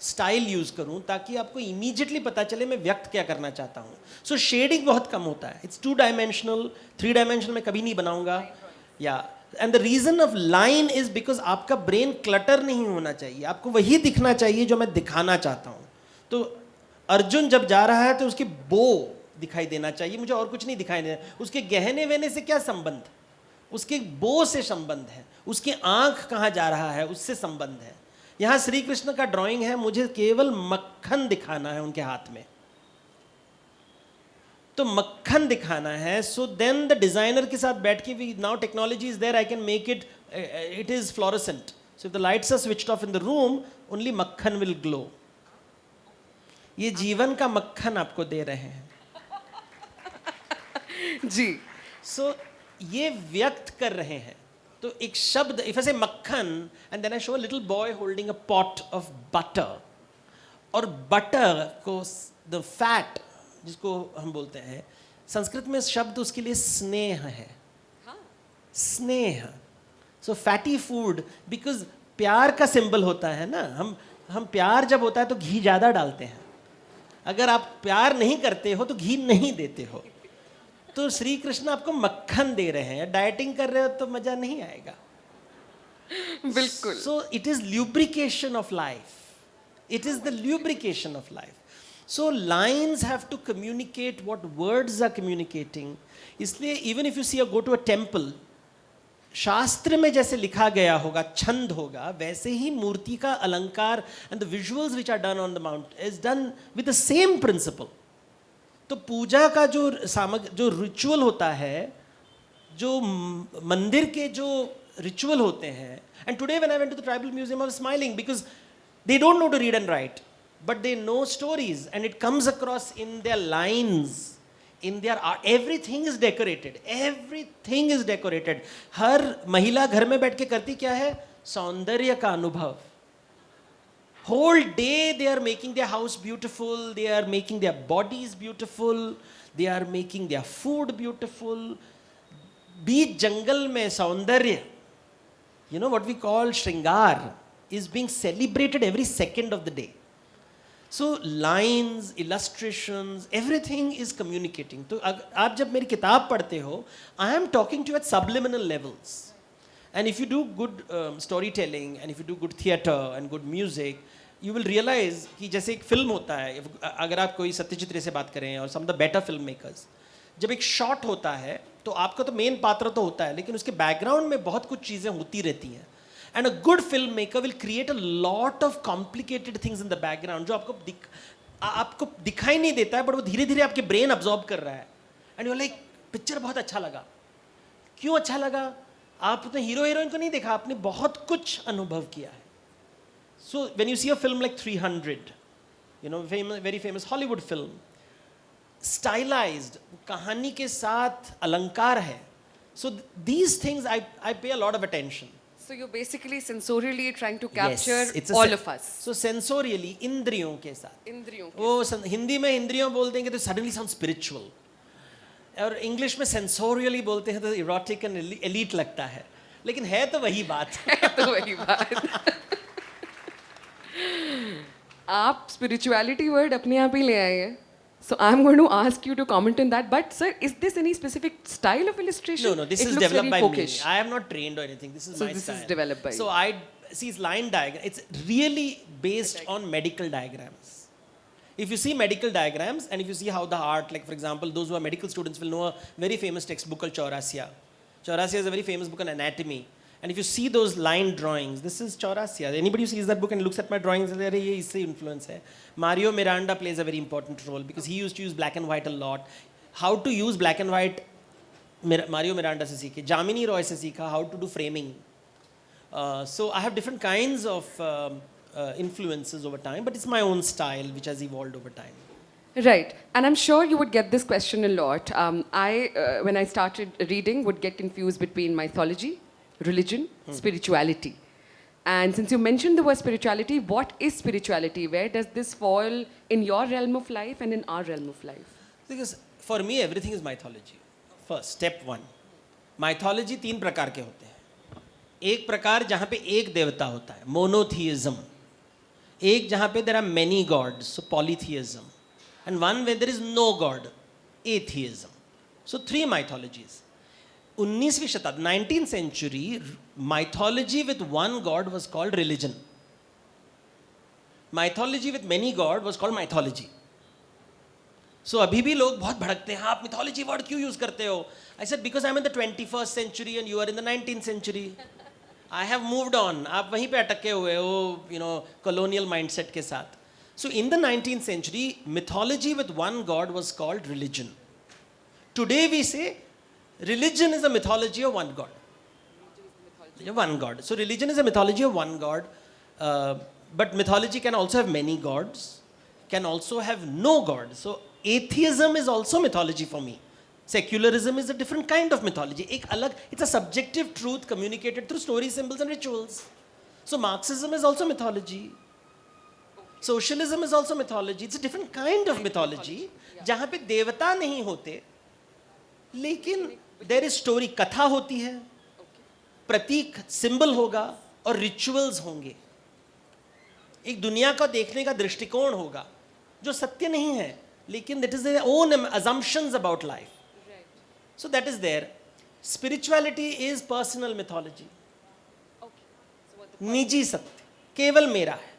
स्टाइल यूज करूं ताकि आपको इमीडिएटली पता चले मैं व्यक्त क्या करना चाहता हूं. सो शेडिंग बहुत कम होता है. इट्स 2 डायमेंशनल, 3 डायमेंशनल में कभी नहीं बनाऊंगा. या and the reason of line is because आपका ब्रेन क्लटर नहीं होना चाहिए. आपको वही दिखना चाहिए जो मैं दिखाना चाहता हूं. तो अर्जुन जब जा रहा है तो उसकी बो दिखाई देना चाहिए, मुझे और कुछ नहीं दिखाई देना. उसके गहने वहने से क्या संबंध? उसके बो से संबंध है. उसकी आंख कहाँ जा रहा है उससे संबंध है. यहाँ श्री कृष्ण का ड्राइंग है, मुझे केवल मक्खन दिखाना है उनके हाथ में, तो मक्खन दिखाना है. सो देन द डिजाइनर के साथ बैठ के भी, now technology is there, I can make it, it is fluorescent. So if the lights are switched off in the room, only makkhan will glow. ये जीवन का मक्खन आपको दे रहे हैं जी. सो ये व्यक्त कर रहे हैं. तो एक शब्द, if I say makkhan and then I show a little boy holding a pot of butter, और बटर को, द फैट जिसको हम बोलते हैं, संस्कृत में शब्द उसके लिए स्नेह है. स्नेह. सो फैटी फूड, बिकॉज प्यार का सिंबल होता है ना. हम प्यार जब होता है तो घी ज़्यादा डालते हैं. अगर आप प्यार नहीं करते हो तो घी नहीं देते हो. तो श्री कृष्ण आपको मक्खन दे रहे हैं. डाइटिंग कर रहे हो तो मजा नहीं आएगा. बिल्कुल. So it is lubrication of life. It is the lubrication of life. So lines have to communicate what words are communicating. इसलिए even if you see or go to a temple, शास्त्र में जैसे लिखा गया होगा, छंद होगा, वैसे ही मूर्ति का अलंकार and the visuals which are done on the mount is done with the same principle. तो पूजा का जो रिचुअल होता है, जो मंदिर के जो रिचुअल होते हैं, and today when I went to the tribal museum I was smiling because they don't know to read and write, but they know stories and it comes across in their lines. In their art, everything is decorated. Everything is decorated. हर महिला घर में बैठ के करती क्या है? सौंदर्य का अनुभव. Whole day they are making their house beautiful. They are making their bodies beautiful. They are making their food beautiful. बीच जंगल में सौंदर्य, you know what we call श्रृंगार, is being celebrated every second of the day. So lines, illustrations, everything is communicating. तो आप जब मेरी किताब पढ़ते हो, I am talking to you at subliminal levels. And if you do good storytelling, and if you do good theatre and good music, you will realize कि जैसे एक फिल्म होता है, अगर आप कोई सत्यजित रे से बात करें और some of the better filmmakers, जब एक शॉट होता है तो आपका तो मेन पात्र तो होता है, लेकिन उसके बैकग्राउंड में बहुत कुछ चीज़ें होती रहती हैं. And a good filmmaker will create a lot of complicated things in the background जो आपको दिखाई नहीं देता है, but वो धीरे धीरे आपके ब्रेन अब्जॉर्ब कर रहा है. And you're like, पिक्चर बहुत अच्छा लगा. क्यों अच्छा लगा? आपने हीरो हीरोइन को नहीं देखा, आपने बहुत कुछ अनुभव किया है. So when you see a film like 300, you know, very famous Hollywood film, stylized, कहानी के साथ अलंकार है. So these things I pay a lot of attention. So you're basically sensorially trying to capture Yes, all of us. So sensorially, इंद्रियों के साथ. इंद्रियों के वो हिंदी में इंद्रियों बोल देंगे तो suddenly sound spiritual. और इंग्लिश में sensorially बोलते हैं तो erotic and elite लगता है. लेकिन है तो वही बात. तो वही बात. आप spirituality word अपने आप ही ले आए हैं. So I'm going to ask you to comment on that. But sir, is this any specific style of illustration? No, this It is looks developed very by folkish. me. I am not trained or anything. This is So my this style. is developed by So you. I see it's line diagram. It's really based on medical diagrams. If you see medical diagrams and if you see how the art, like for example, those who are medical students will know a very famous textbook called Chaurasya. Chaurasya is a very famous book on anatomy. And if you see those line drawings, this is Chaurasya. Anybody who sees that book and looks at my drawings, they ये इससे influence है. Mario Miranda plays a very important role because he used to use black and white a lot. How to use black and white, Mario Miranda से सीखे. Jamini Roy से सीखा how to do framing. So I have different kinds of influences over time, but it's my own style which has evolved over time. Right, and I'm sure you would get this question a lot. When I started reading, would get confused between mythology, religion, spirituality. And since you mentioned the word spirituality, what is spirituality? Where does this fall in your realm of life and in our realm of life? Because for me, everything is mythology. First, step one. Mythology तीन प्रकार के होते हैं. एक प्रकार जहाँ पे एक देवता होता है, monotheism. एक जहाँ पे there are many gods, so polytheism. And one where there is no god, atheism. So three mythologies. 19वीं शताब्दी, 19th century, mythology with one god was called religion. Mythology with many god was called mythology. So अभी भी लोग बहुत भड़कते हैं, आप mythology word क्यों use करते हो? I said because I'm in the 21st century and you are in the 19th century. I have moved on. आप वहीं पे अटके हुए हो, you know, colonial mindset के साथ. So in the 19th century, mythology with one god was called religion. Today we say religion is a mythology of one god. One god. So religion is a mythology of one god, but mythology can also have many gods, can also have no god. So atheism is also mythology for me. Secularism is a different kind of mythology. It's a subjective truth communicated through stories, symbols and rituals. So Marxism is also mythology. Socialism is also mythology. It's a different kind of mythology. जहाँ पे देवता नहीं होते, लेकिन there is story, कथा होती है, प्रतीक, symbol होगा और rituals होंगे. एक दुनिया को देखने का दृष्टिकोण होगा, जो सत्य नहीं है, लेकिन that is their own assumptions about life. So that is there. Spirituality is personal mythology. निजी सत्य, केवल मेरा है.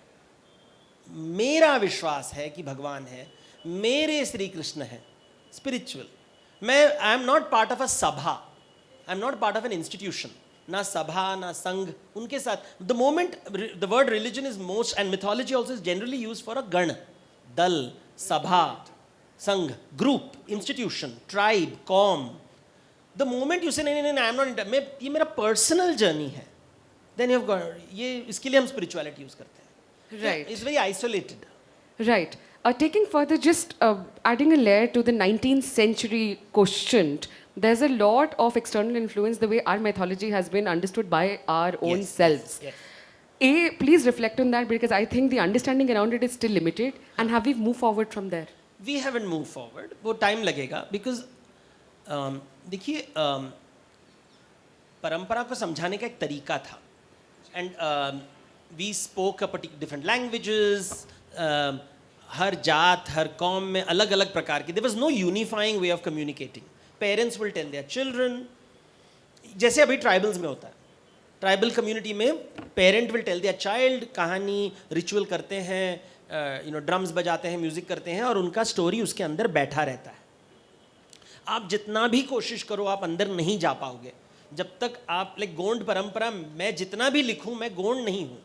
मेरा विश्वास है कि भगवान है, मेरे श्री कृष्ण है, स्पिरिचुअल। मैं I am not part of a sabha, I am not part of an institution, ना सभा ना संघ उनके साथ। The moment the word religion is most and mythology also is generally use for a gana, dal, sabha, sangh, group, institution, tribe, कॉम। द मोमेंट यू से नहीं नहीं आई एम नॉट, मैं ये मेरा पर्सनल जर्नी है, देन यू हैव गॉट, ये इसके लिए हम स्पिरिचुअलिटी यूज करते हैं। Right. It's very isolated. Right. Taking further, just adding a layer to the 19th century quotient, there's a lot of external influence the way our mythology has been understood by our own Yes, selves. yes. Please reflect on that because I think the understanding around it is still limited. And have we moved forward from there? We haven't move forward, वो टाइम लगेगा बिकॉज देखिए परंपरा को समझाने का एक तरीका था and we spoke a different languages, हर जात हर कौम में अलग अलग प्रकार की, there was no unifying way of communicating. Parents will tell their children, जैसे अभी ट्राइबल्स में होता है, ट्राइबल कम्युनिटी में parent will tell their child, कहानी रिचुअल करते हैं, ड्रम्स बजाते हैं, म्यूजिक करते हैं और उनका स्टोरी उसके अंदर बैठा रहता है। आप जितना भी कोशिश करो आप अंदर नहीं जा पाओगे जब तक आप लाइक गोंड परंपरा, मैं जितना भी लिखूं मैं गोंड नहीं हूं,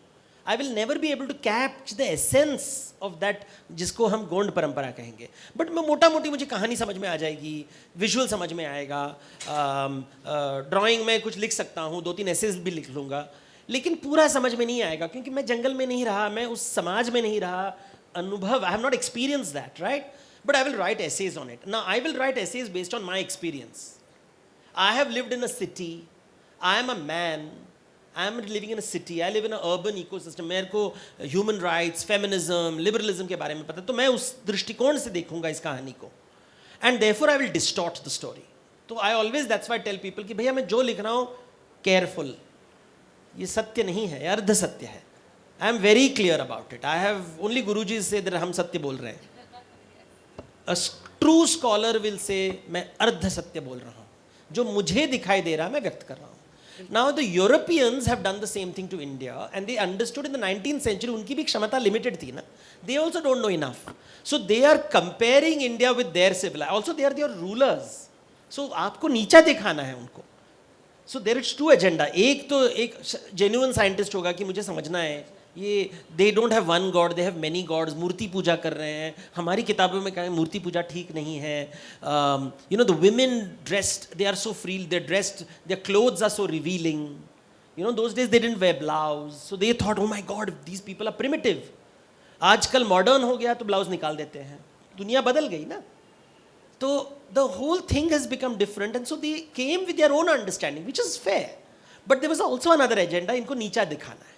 I will never be able to capture the essence of that जिसको हम गोंड परंपरा कहेंगे। बट मैं मोटा मोटी मुझे कहानी समझ में आ जाएगी, विजुअल समझ में आएगा, ड्राइंग में कुछ लिख सकता हूँ, 2-3 एसेज भी लिख लूँगा, लेकिन पूरा समझ में नहीं आएगा क्योंकि मैं जंगल में नहीं रहा, मैं उस समाज में नहीं रहा, अनुभव, I have not experience that, right? But I will write essays on it. Now, I will write essays based on my experience. I have lived in a city. I am a man. I am living in a city. I live in an urban ecosystem. मेरे को human rights, feminism, liberalism के बारे में पता है, तो मैं उस दृष्टिकोण से देखूंगा इस कहानी को. And therefore, I will distort the story. तो I always, that's why I tell people कि भैया मैं जो लिख रहा हूँ, careful. ये सत्य नहीं है, ये अर्ध सत्य है. I am very clear about it. I have only Guruji say that हम सत्य बोल रहे हैं. A true scholar will say मैं अर्ध सत्य बोल रहा हूँ, जो मुझे दिखाई दे रहा मैं व्यक्त कर रहा हूँ. Now the Europeans have done the same thing to India and they understood in the 19th century, उनकी भी क्षमता limited थी ना, they also don't know enough, so they are comparing India with their civilization, also they are their rulers, so आपको नीचा दिखाना है उनको. So there is two agenda. एक तो एक genuine scientist होगा कि मुझे समझना है ये they don't have one god, they have many gods, मूर्ति पूजा कर रहे हैं. हमारी किताबों में कहें मूर्ति पूजा ठीक नहीं है. You know the women dressed, they are so free, they dressed, their clothes are so revealing. You know those days they didn't wear blouse, so they thought oh my God these people are primitive. आजकल मॉडर्न हो गया तो ब्लाउज निकाल देते हैं, दुनिया बदल गई ना. तो the whole thing has become different and so they came with their own understanding which is fair, but there was also another agenda, इनको नीचा दिखाना है.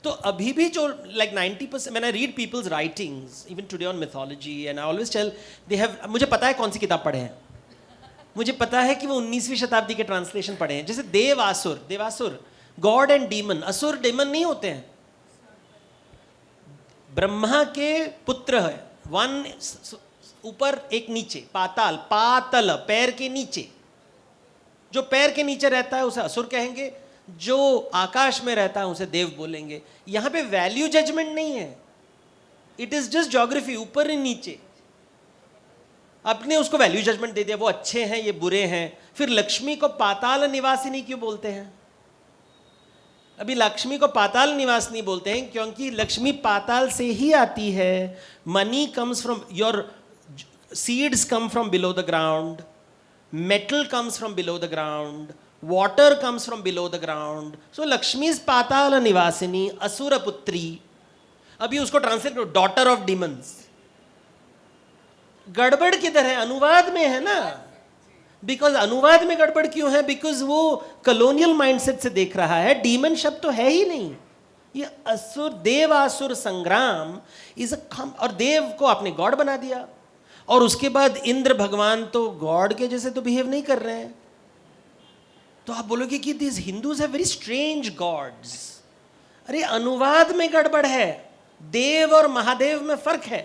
तो अभी भी जो like 90% when I read people's writings even today on mythology and I always tell they have, मुझे पता है कौन सी किताब पढ़े हैं, मुझे पता है कि वो 19वीं शताब्दी के ट्रांसलेशन पढ़े हैं. जैसे देवासुर, देवासुर गॉड एंड डीमन, असुर डीमन नहीं होते हैं, ब्रह्मा के पुत्र है, वन ऊपर एक नीचे, पाताल, पातल पैर के नीचे, जो पैर के नीचे रहता है उसे असुर कहेंगे, जो आकाश में रहता है उसे देव बोलेंगे. यहां पे वैल्यू जजमेंट नहीं है, इट इज जस्ट ज्योग्राफी, ऊपर और नीचे. आपने उसको वैल्यू जजमेंट दे दिया, वो अच्छे हैं ये बुरे हैं. फिर लक्ष्मी को पाताल निवासिनी क्यों बोलते हैं? अभी लक्ष्मी को पाताल निवासिनी बोलते हैं क्योंकि लक्ष्मी पाताल से ही आती है. Money comes from your seeds, come from below the ground, metal comes from below the ground, water comes from below the ground. So Lakshmi is Patala Nivasini, Asura Putri. अभी उसको ट्रांसलेट करो, डॉटर ऑफ डिमंस. गड़बड़ किधर है? अनुवाद में है ना. बिकॉज अनुवाद में गड़बड़ क्यों है? बिकॉज वो कॉलोनियल माइंडसेट से देख रहा है. डीमन शब्द तो है ही नहीं. ये असुर, देवासुर संग्राम इज अ, और देव को आपने गॉड बना दिया, और उसके बाद इंद्र भगवान तो गॉड के जैसे तो बिहेव नहीं कर रहे हैं. तो आप बोलोगे कि this Hindus have very strange gods. अरे अनुवाद में गड़बड़ है. देव और महादेव में फर्क है.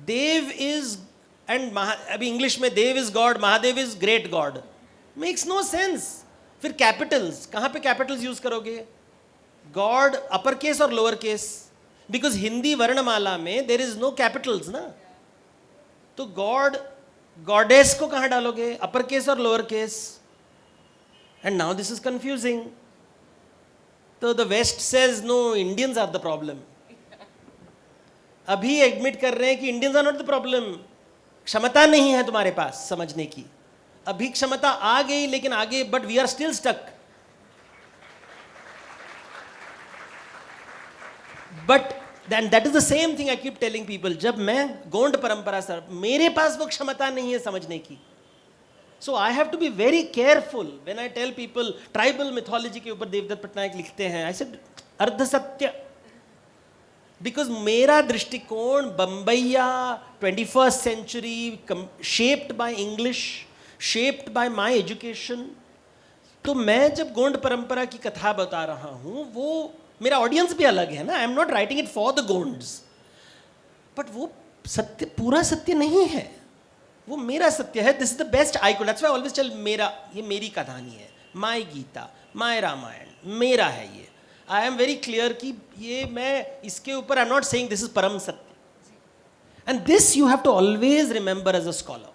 देव इज एंड अभी इंग्लिश में Dev is god, Mahadev is great god, makes no sense. फिर कैपिटल्स, कहां पे कैपिटल्स यूज करोगे? गॉड अपर केस और लोअर केस. बिकॉज हिंदी वर्णमाला में देर इज नो कैपिटल्स ना, तो गॉड गॉडेस को कहां डालोगे, अपर केस और lower case, and now this is confusing. तो the West says no, Indians are the problem. अभी एडमिट कर रहे हैं कि Indians are not the problem, क्षमता नहीं है तुम्हारे पास समझने की. अभी क्षमता आ गई लेकिन आगे, but we are still stuck. बट then that is the same thing I keep telling people. जब मैं गोंड परंपरा सर, मेरे पास वो क्षमता नहीं है समझने की. So I have to be very careful when I tell people tribal mythology के ऊपर देवदत्त पटनायक लिखते हैं. I said अर्ध सत्य, because मेरा दृष्टिकोण बम्बैया 21st century shaped by English, shaped by my education. तो मैं जब गोंड परंपरा की कथा बता रहा हूं, वो मेरा ऑडियंस भी अलग है ना. आई am not writing it for the Gonds, but वो सत्य पूरा सत्य नहीं है, वो मेरा सत्य है. This is the best I could, that's why I always tell मेरा, ये मेरी कहानी है, माय गीता, माय रामायण, मेरा है ये. आई एम वेरी क्लियर कि ये मैं इसके ऊपर, I am not saying this is परम सत्य. And this you have to always remember as a scholar.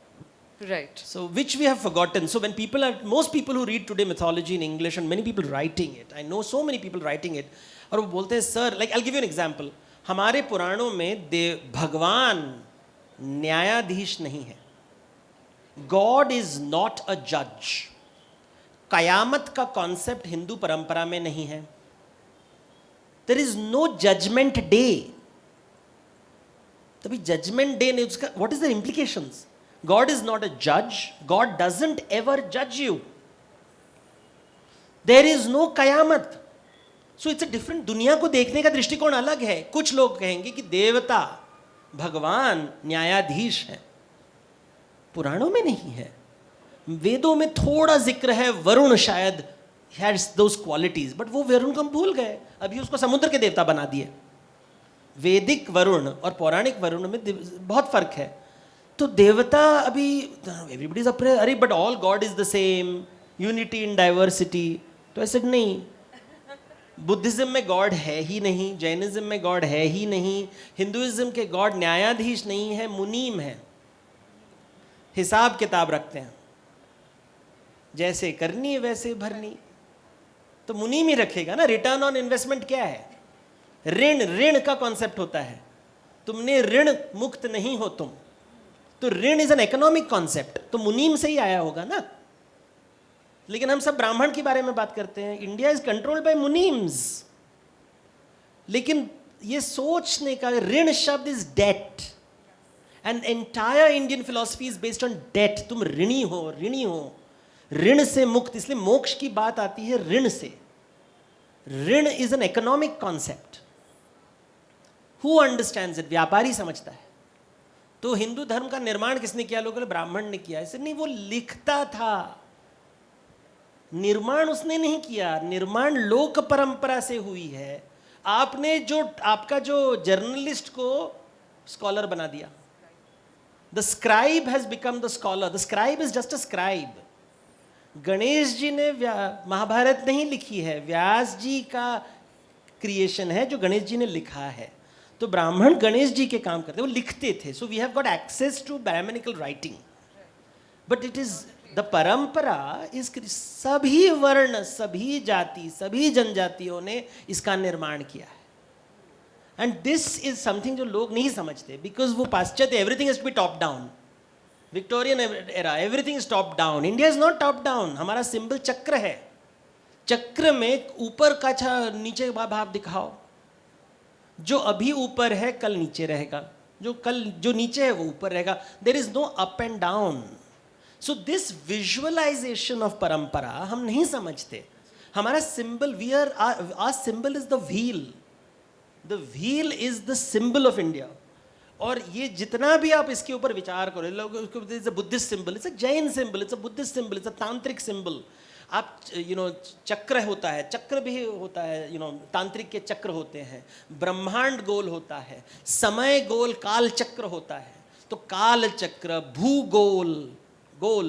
Right. So which we have forgotten. So when people are, most people who read today mythology in English, and many people writing it, I know so many people writing it, और वो बोलते हैं sir, like I'll give you an example. हमारे पुराणों में भगवान न्यायाधीश नहीं है. God is not a judge. कयामत का कॉन्सेप्ट हिंदू परंपरा में नहीं है. There is no judgment day. तभी judgment day नहीं, उसका what is the implications? God is not a judge. God doesn't ever judge you. There is no Qayamat. So it's a different, दुनिया को देखने का दृष्टिकोण अलग है. कुछ लोग कहेंगे कि देवता, भगवान न्यायाधीश है. पुराणों में नहीं है. वेदों में थोड़ा जिक्र है, वरुण शायद has those qualities, but वो वरुण को हम भूल गए. अभी उसको समुद्र के देवता बना दिए. वैदिक वरुण और पौराणिक वरुण में बहुत फर्क है. तो देवता अभी एवरीबडी इज अरे but all God is the same, unity in diversity. तो ऐसे नहीं. बुद्धिज्म में गॉड है ही नहीं, जैनिज्म में गॉड है ही नहीं, हिंदुइज्म के गॉड न्यायाधीश नहीं है, मुनीम है, हिसाब किताब रखते हैं, जैसे करनी वैसे भरनी. तो मुनीम ही रखेगा ना. रिटर्न ऑन इन्वेस्टमेंट क्या है? ऋण का कॉन्सेप्ट होता है. तुमने ऋण मुक्त नहीं हो तुम, तो ऋण इज एन इकोनॉमिक कॉन्सेप्ट, तो मुनीम से ही आया होगा ना. लेकिन हम सब ब्राह्मण के बारे में बात करते हैं. India is controlled by munims. लेकिन ये सोचने का, ऋण शब्द is debt, and entire Indian philosophy is based on debt. तुम ऋणी हो, ऋण से मुक्त. इसलिए मोक्ष की बात आती है ऋण से. ऋण is an economic concept. Who understands it? व्यापारी समझता है. तो हिंदू धर्म का निर्माण किसने किया? लोगों ने ब्राह्मण ने किया. ऐसे नहीं, वो लिखता था. निर्माण उसने नहीं किया. निर्माण लोक परंपरा से हुई है. आपने जो, आपका जो जर्नलिस्ट को स्कॉलर बना दिया. The scribe has become the scholar. The scribe is just a scribe. Ganesh ji ने महाभारत नहीं लिखी है, व्यास जी का क्रिएशन है जो गणेश जी ने लिखा है. तो ब्राह्मण गणेश जी के काम करते, वो लिखते थे. So we have got access to brahmanical writing, but it is the parampara इस, सभी वर्ण, सभी जाति, सभी जनजातियों ने इसका निर्माण किया है. एंड दिस इज समथिंग जो लोग नहीं समझते, बिकॉज वो पाश्चात्य, everything is to be top down. Victorian era, everything is top down. India is not top down. हमारा सिंबल चक्र है. चक्र में ऊपर का नीचे भाव दिखाओ. जो अभी ऊपर है कल नीचे रहेगा, जो नीचे है वो ऊपर रहेगा. There is no up and down. So this visualization of parampara हम नहीं समझते. हमारा symbol, we are symbol is the wheel. The wheel is the symbol of India. और ये जितना भी आप इसके ऊपर विचार करो, लोग it's a Buddhist symbol, it's a Jain symbol, it's a Buddhist symbol, it's a तांत्रिक सिंबल. आप चक्र होता है, चक्र भी होता है, तांत्रिक के चक्र होते हैं. ब्रह्मांड गोल होता है, समय गोल, काल चक्र होता है. तो काल चक्र, भूगोल गोल,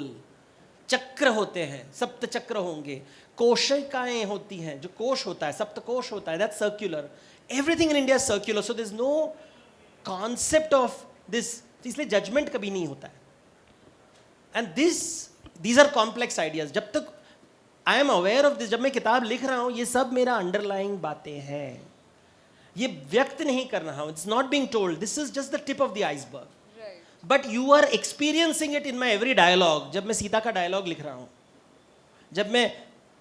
चक्र होते हैं, सप्त चक्र होंगे, कोशिकाएं होती हैं, जो कोश होता है, सप्त कोश होता है, that circular. Everything in India circular, so there is no concept of this. इसलिए जजमेंट कभी नहीं होता है. And these are complex ideas. जब तक I am aware of this, जब मैं किताब लिख रहा हूं, ये सब मेरा अंडरलाइंग बातें हैं, ये व्यक्त नहीं कर रहा हूं. It's not being told, this is just the tip of the iceberg. But you are experiencing it in my every dialogue. जब मैं सीता का डायलॉग लिख रहा हूं, जब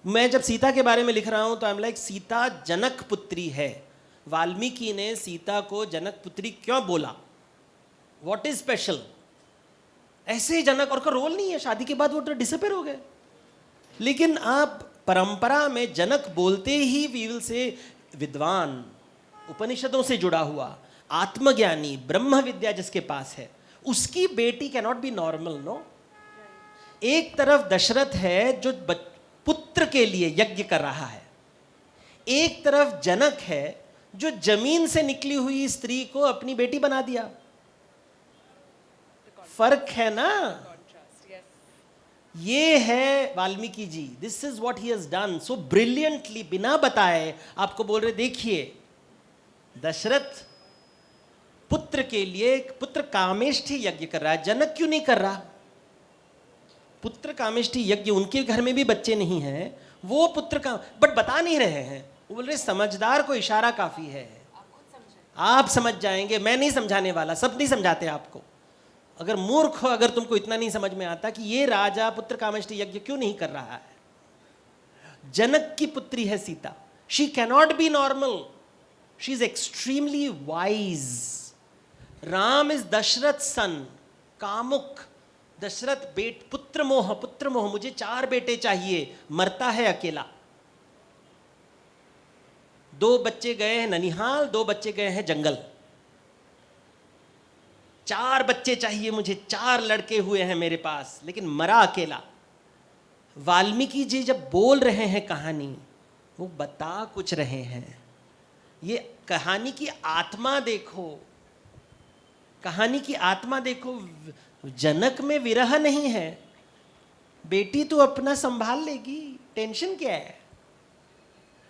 मैं जब सीता के बारे में लिख रहा हूं, तो आई एम लाइक, सीता जनक पुत्री है. वाल्मीकि ने सीता को जनक पुत्री क्यों बोला? What is special? ऐसे ही जनक, और का रोल नहीं है, शादी के बाद वो तो डिसअपेयर हो गए. लेकिन आप परंपरा में जनक बोलते ही वी विल से विद्वान, उपनिषदों से जुड़ा हुआ, आत्मज्ञानी, ब्रह्म विद्या जिसके पास है, उसकी बेटी कैनॉट बी नॉर्मल. नो. एक तरफ दशरथ है जो पुत्र के लिए यज्ञ कर रहा है, एक तरफ जनक है जो जमीन से निकली हुई स्त्री को अपनी बेटी बना दिया. फर्क है ना. ये है Valmiki ji. This is what he has done so brilliantly. बिना बताए आपको बोल रहे, देखिए दशरथ पुत्र के लिए पुत्र कामेष्ठी यज्ञ कर रहा है, जनक क्यों नहीं कर रहा? पुत्र कामेष्ठी यज्ञ, उनके घर में भी बच्चे नहीं हैं, वो पुत्र का, बट बता नहीं रहे हैं. वो बोल रहे समझदार को इशारा काफी है, आप समझ जाएंगे, मैं नहीं समझाने वाला. सब नहीं समझाते आपको. अगर मूर्ख हो, अगर तुमको इतना नहीं समझ में आता कि ये राजा पुत्र कामेष्ठी यज्ञ क्यों नहीं कर रहा है. जनक की पुत्री है Sita. She cannot be normal, she is extremely wise. Ram is Dasharath son, कामुक. दशरथ पुत्र मोह, मुझे 4 बेटे चाहिए, मरता है अकेला. 2 बच्चे गए हैं ननिहाल, 2 बच्चे गए हैं जंगल. 4 बच्चे चाहिए मुझे, 4 लड़के हुए हैं मेरे पास, लेकिन मरा अकेला. वाल्मीकि जी जब बोल रहे हैं कहानी, वो बता कुछ रहे हैं. ये कहानी की आत्मा देखो, कहानी की आत्मा देखो. जनक में विरह नहीं है, बेटी तो अपना संभाल लेगी, टेंशन क्या है?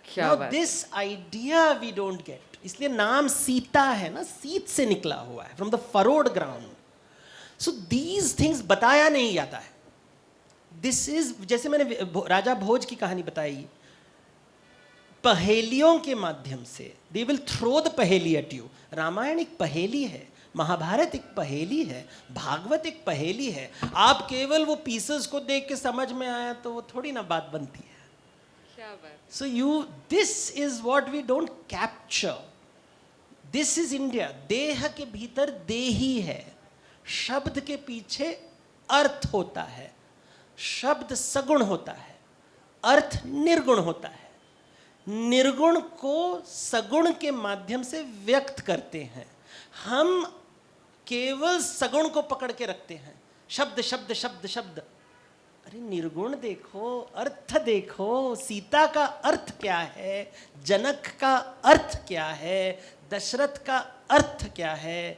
क्या बात. This idea we don't get. इसलिए नाम सीता है ना, सीत से निकला हुआ है, from the furrowed ground. So these things बताया नहीं जाता है. दिस इज, जैसे मैंने राजा भोज की कहानी बताई, पहेलियों के माध्यम से दे विल थ्रो द पहेली एट यू. रामायण एक पहेली है, महाभारत एक पहेली है, भागवत एक पहेली है. आप केवल वो पीसेस को देख के समझ में आया तो वो थोड़ी ना बात बनती है. क्या बात. So this is what we don't capture. This is India. देह के भीतर देही है, शब्द के पीछे अर्थ होता है, शब्द सगुण होता है, अर्थ निर्गुण होता है. निर्गुण को सगुण के माध्यम से व्यक्त करते हैं. हम केवल सगुण को पकड़ के रखते हैं, शब्द शब्द शब्द शब्द. अरे निर्गुण देखो, अर्थ देखो. सीता का अर्थ क्या है, जनक का अर्थ क्या है, दशरथ का अर्थ क्या है,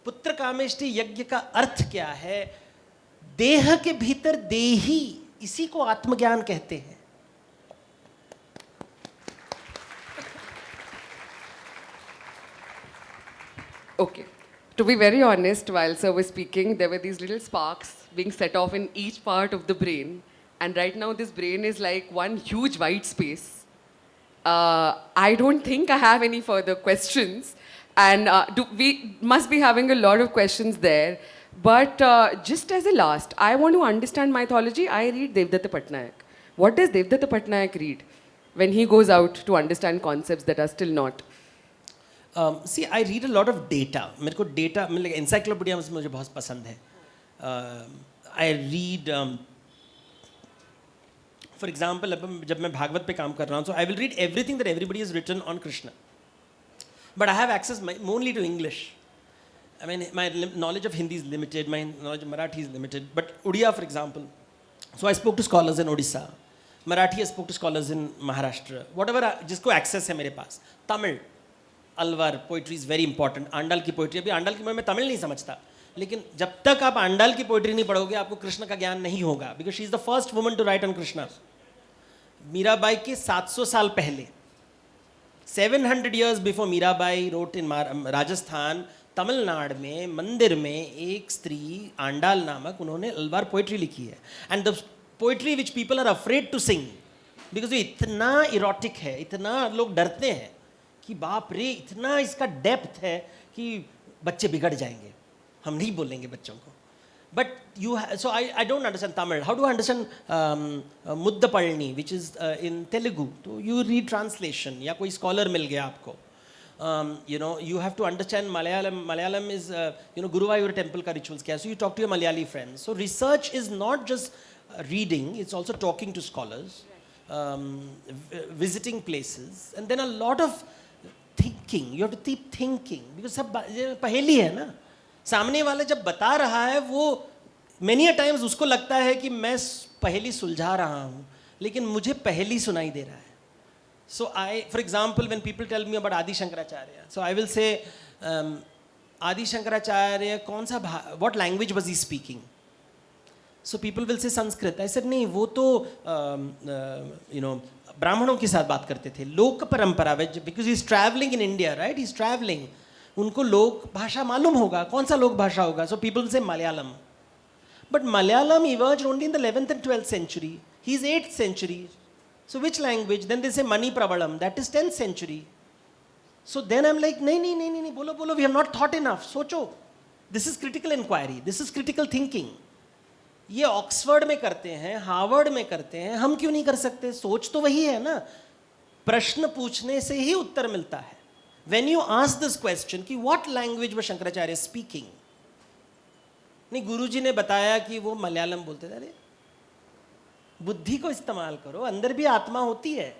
पुत्र कामेष्ठी यज्ञ का अर्थ क्या है. देह के भीतर देही, इसी को आत्मज्ञान कहते हैं. Okay. To be very honest, while sir was speaking, there were these little sparks being set off in each part of the brain. And right now, this brain is like one huge white space. I don't think I have any further questions. And we must be having a lot of questions there. But just as a last, I want to understand mythology. I read Devdutt Patnaik. What does Devdutt Patnaik read when he goes out to understand concepts that are still not? See, I read a lot of data. मेरे को डेटा, मतलब encyclopedia मुझे बहुत पसंद है. I read, for example, जब मैं भागवत पे काम कर रहा हूँ, so I will read everything that everybody has written on Krishna. But I have access only to English. I mean, my knowledge of Hindi is limited, my knowledge of Marathi is limited. But Odia, for example, so I spoke to scholars in Odisha. Marathi, I spoke to scholars in Maharashtra. Whatever, जिसको access है मेरे पास. Tamil. Alvar poetry is very important. Andal की पोइट्री, अभी आंडल की मैं तमिल नहीं समझता, लेकिन जब तक आप आंडाल की पोइट्री नहीं पढ़ोगे आपको कृष्ण का ज्ञान नहीं होगा, because she is the first woman to write on Krishna. Mirabai के 700 साल पहले, 700 years before Mirabai wrote in Rajasthan, Tamil Nadu में मंदिर में एक स्त्री आंडाल नामक उन्होंने अलवार पोइट्री लिखी है. And the poetry which people are afraid to sing, because ये इतना इरोटिक है, इतना लोग डरते हैं कि बाप रे, इतना इसका डेप्थ है कि बच्चे बिगड़ जाएंगे, हम नहीं बोलेंगे बच्चों को. But you so I don't understand Tamil. How do understand Muddupalani which is in Telugu? तो यू रीड ट्रांसलेशन या कोई स्कॉलर मिल गया आपको. You know, you have to understand Malayalam. Malayalam is, Guruvayur temple ka rituals kya hai. So you talk to your Malayali friends. So research is not just reading, it's also talking to scholars, visiting places, and then a lot of thinking. You have to keep thinking, because सब पहेली है ना. सामने वाला जब बता रहा है वो many a times उसको लगता है कि मैं पहेली सुलझा रहा हूँ, लेकिन मुझे पहेली सुनाई दे रहा है. So for example, when people tell me about Adi Shankaracharya, so I will say, Adi Shankaracharya, what language was he speaking? So people will say Sanskrit. I said, नहीं, वो तो ब्राह्मणों के साथ बात करते थे, लोक परंपरा, because he is traveling in India, right? He is traveling. उनको लोक भाषा मालूम होगा, कौन सा लोक भाषा होगा? So people will say Malayalam. But Malayalam emerged only in the 11th and 12th century. He is 8th century. So which language? Then they say Mani Pravalam, that is 10th century. So then I'm like, nahi, bolo, we have not thought enough. Socho. This is critical inquiry. This is critical thinking. ये ऑक्सफोर्ड में करते हैं, हार्वर्ड में करते हैं, हम क्यों नहीं कर सकते? सोच तो वही है ना. प्रश्न पूछने से ही उत्तर मिलता है. When you ask this question कि what language was Shankaracharya speaking? नहीं, गुरुजी ने बताया कि वो मलयालम बोलते थे. अरे बुद्धि को इस्तेमाल करो, अंदर भी आत्मा होती है.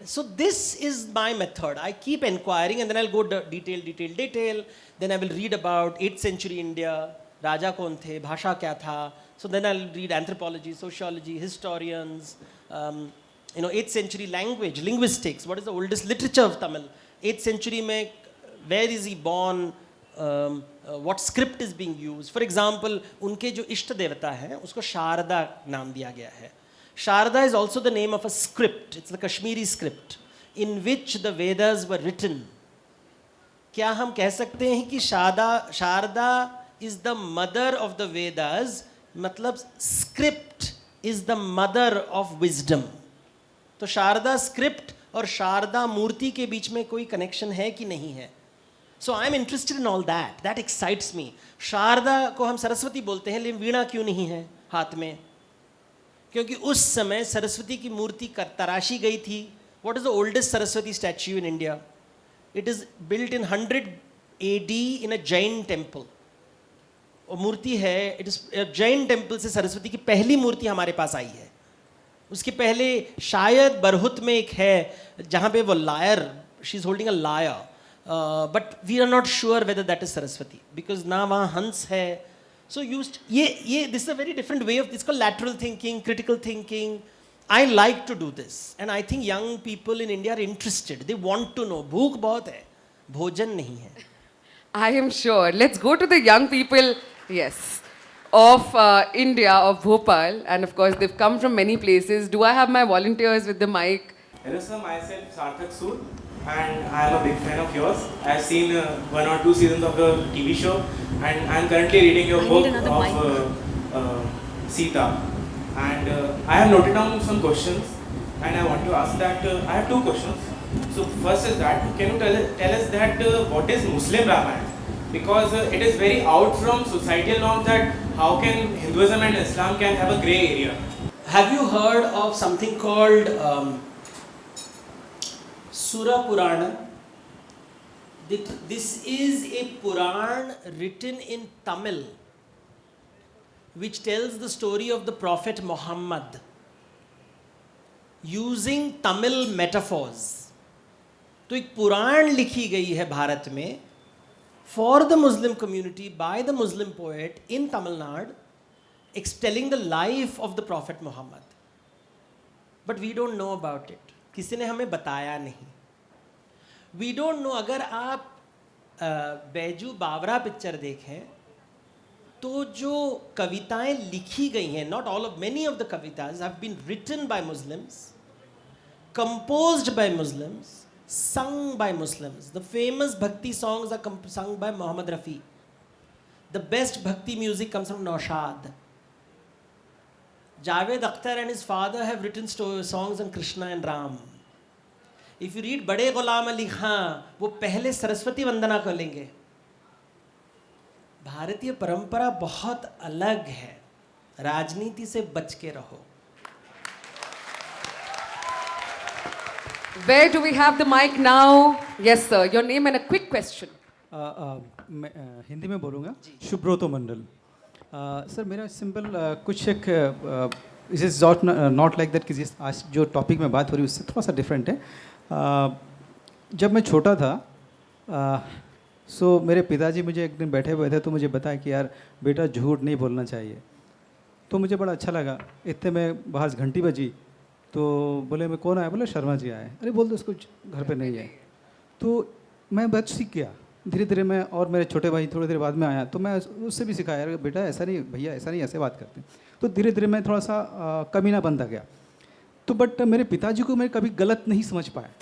So this is my method. I keep inquiring and then I'll go detail. Then I will read about 8th century India, राजा कौन थे, भाषा क्या था. So then I'll read anthropology, sociology, historians, 8th century language, linguistics. What is the oldest literature of Tamil? 8th century में where is he born? What script is being used? For example, उनके जो इष्ट देवता हैं उसको शारदा नाम दिया गया है. Sharda is also the name of a script. It's the Kashmiri script in which the Vedas were written. क्या हम कह सकते हैं कि Sharda is the mother of the Vedas? मतलब script is the mother of wisdom. तो शारदा script और शारदा मूर्ति के बीच में कोई connection है कि नहीं है? So I am interested in all that. That excites me. Sharda को हम सरस्वती बोलते हैं, लेकिन वीणा क्यों नहीं है हाथ में? क्योंकि उस समय सरस्वती की मूर्ति तराशी गई थी. What is the oldest Saraswati statue in India? It is built in 100 AD in a Jain temple. और मूर्ति है, it is a Jain temple से सरस्वती की पहली मूर्ति हमारे पास आई है. उसके पहले शायद बरहुत में एक है जहाँ पे वो lawyer, she is holding a lyre, but we are not sure whether that is Saraswati because ना वहाँ हंस है. So this is a very different way of, it's called lateral thinking, critical thinking. I like to do this and I think young people in India are interested. They want to know. भूख बहुत है, भोजन नहीं है. I am sure. Let's go to the young people, yes, of India, of Bhopal, and of course they've come from many places. Do I have my volunteers with the mic? Hello sir, myself Sarthak Sood and I am a big fan of yours. I have seen 1 or 2 seasons of the TV show and I am currently reading your book of Sita. And I have noted down some questions and I want to ask that, I have 2 questions. So first is that, can you tell us that what is Muslim Ramayana? Because it is very out from societal norms that how can Hinduism and Islam can have a grey area. Have you heard of something called Sura Purana? This is a Puran written in Tamil which tells the story of the Prophet Muhammad using Tamil metaphors. तो एक पुराण लिखी गई है भारत में for the Muslim community by the Muslim poet in Tamil Nadu, telling the life of the Prophet Muhammad. But we don't know about it. किसी ने हमें बताया नहीं. We don't know. अगर आप बैजू बावरा पिक्चर देखें तो जो कविताएं लिखी गई हैं, not all of, many of the kavitas have been written by Muslims, composed by Muslims, sung by Muslims. The famous bhakti songs are sung by Muhammad Rafi. The best bhakti music comes from Naushad. Javed Akhtar and his father have written songs on Krishna and Ram. If you read Bade Ghulam Ali Khan, वो पहले सरस्वती वंदना कर लेंगे. भारतीय परंपरा बहुत अलग है. राजनीति से बच के रहो. Where do we have the mic now? Yes, sir. Your name and a quick question. मैं हिंदी में बोलूँगा. शुभ्रोतो मंडल. सर मेरा सिंपल कुछ एक it is not like that कि आज जो टॉपिक में बात हो रही है उससे थोड़ा सा डिफरेंट है. जब मैं छोटा था सो मेरे पिताजी मुझे एक दिन बैठे हुए थे तो मुझे बताया कि यार बेटा झूठ नहीं बोलना चाहिए. तो मुझे बड़ा अच्छा लगा. इतने में बाहर घंटी बजी तो बोले मैं कौन आया? बोले शर्मा जी आए. अरे बोल दो उसको घर पे नहीं है. तो मैं बस सीख गया धीरे धीरे. मैं और मेरे छोटे भाई थोड़ी देर बाद में आया तो मैं उससे भी सिखाया यार बेटा ऐसा नहीं, भैया ऐसा नहीं, ऐसे बात करते. तो धीरे धीरे मैं थोड़ा सा कमीना बनता गया. तो बट मेरे पिताजी को मैं कभी गलत नहीं समझ पाया.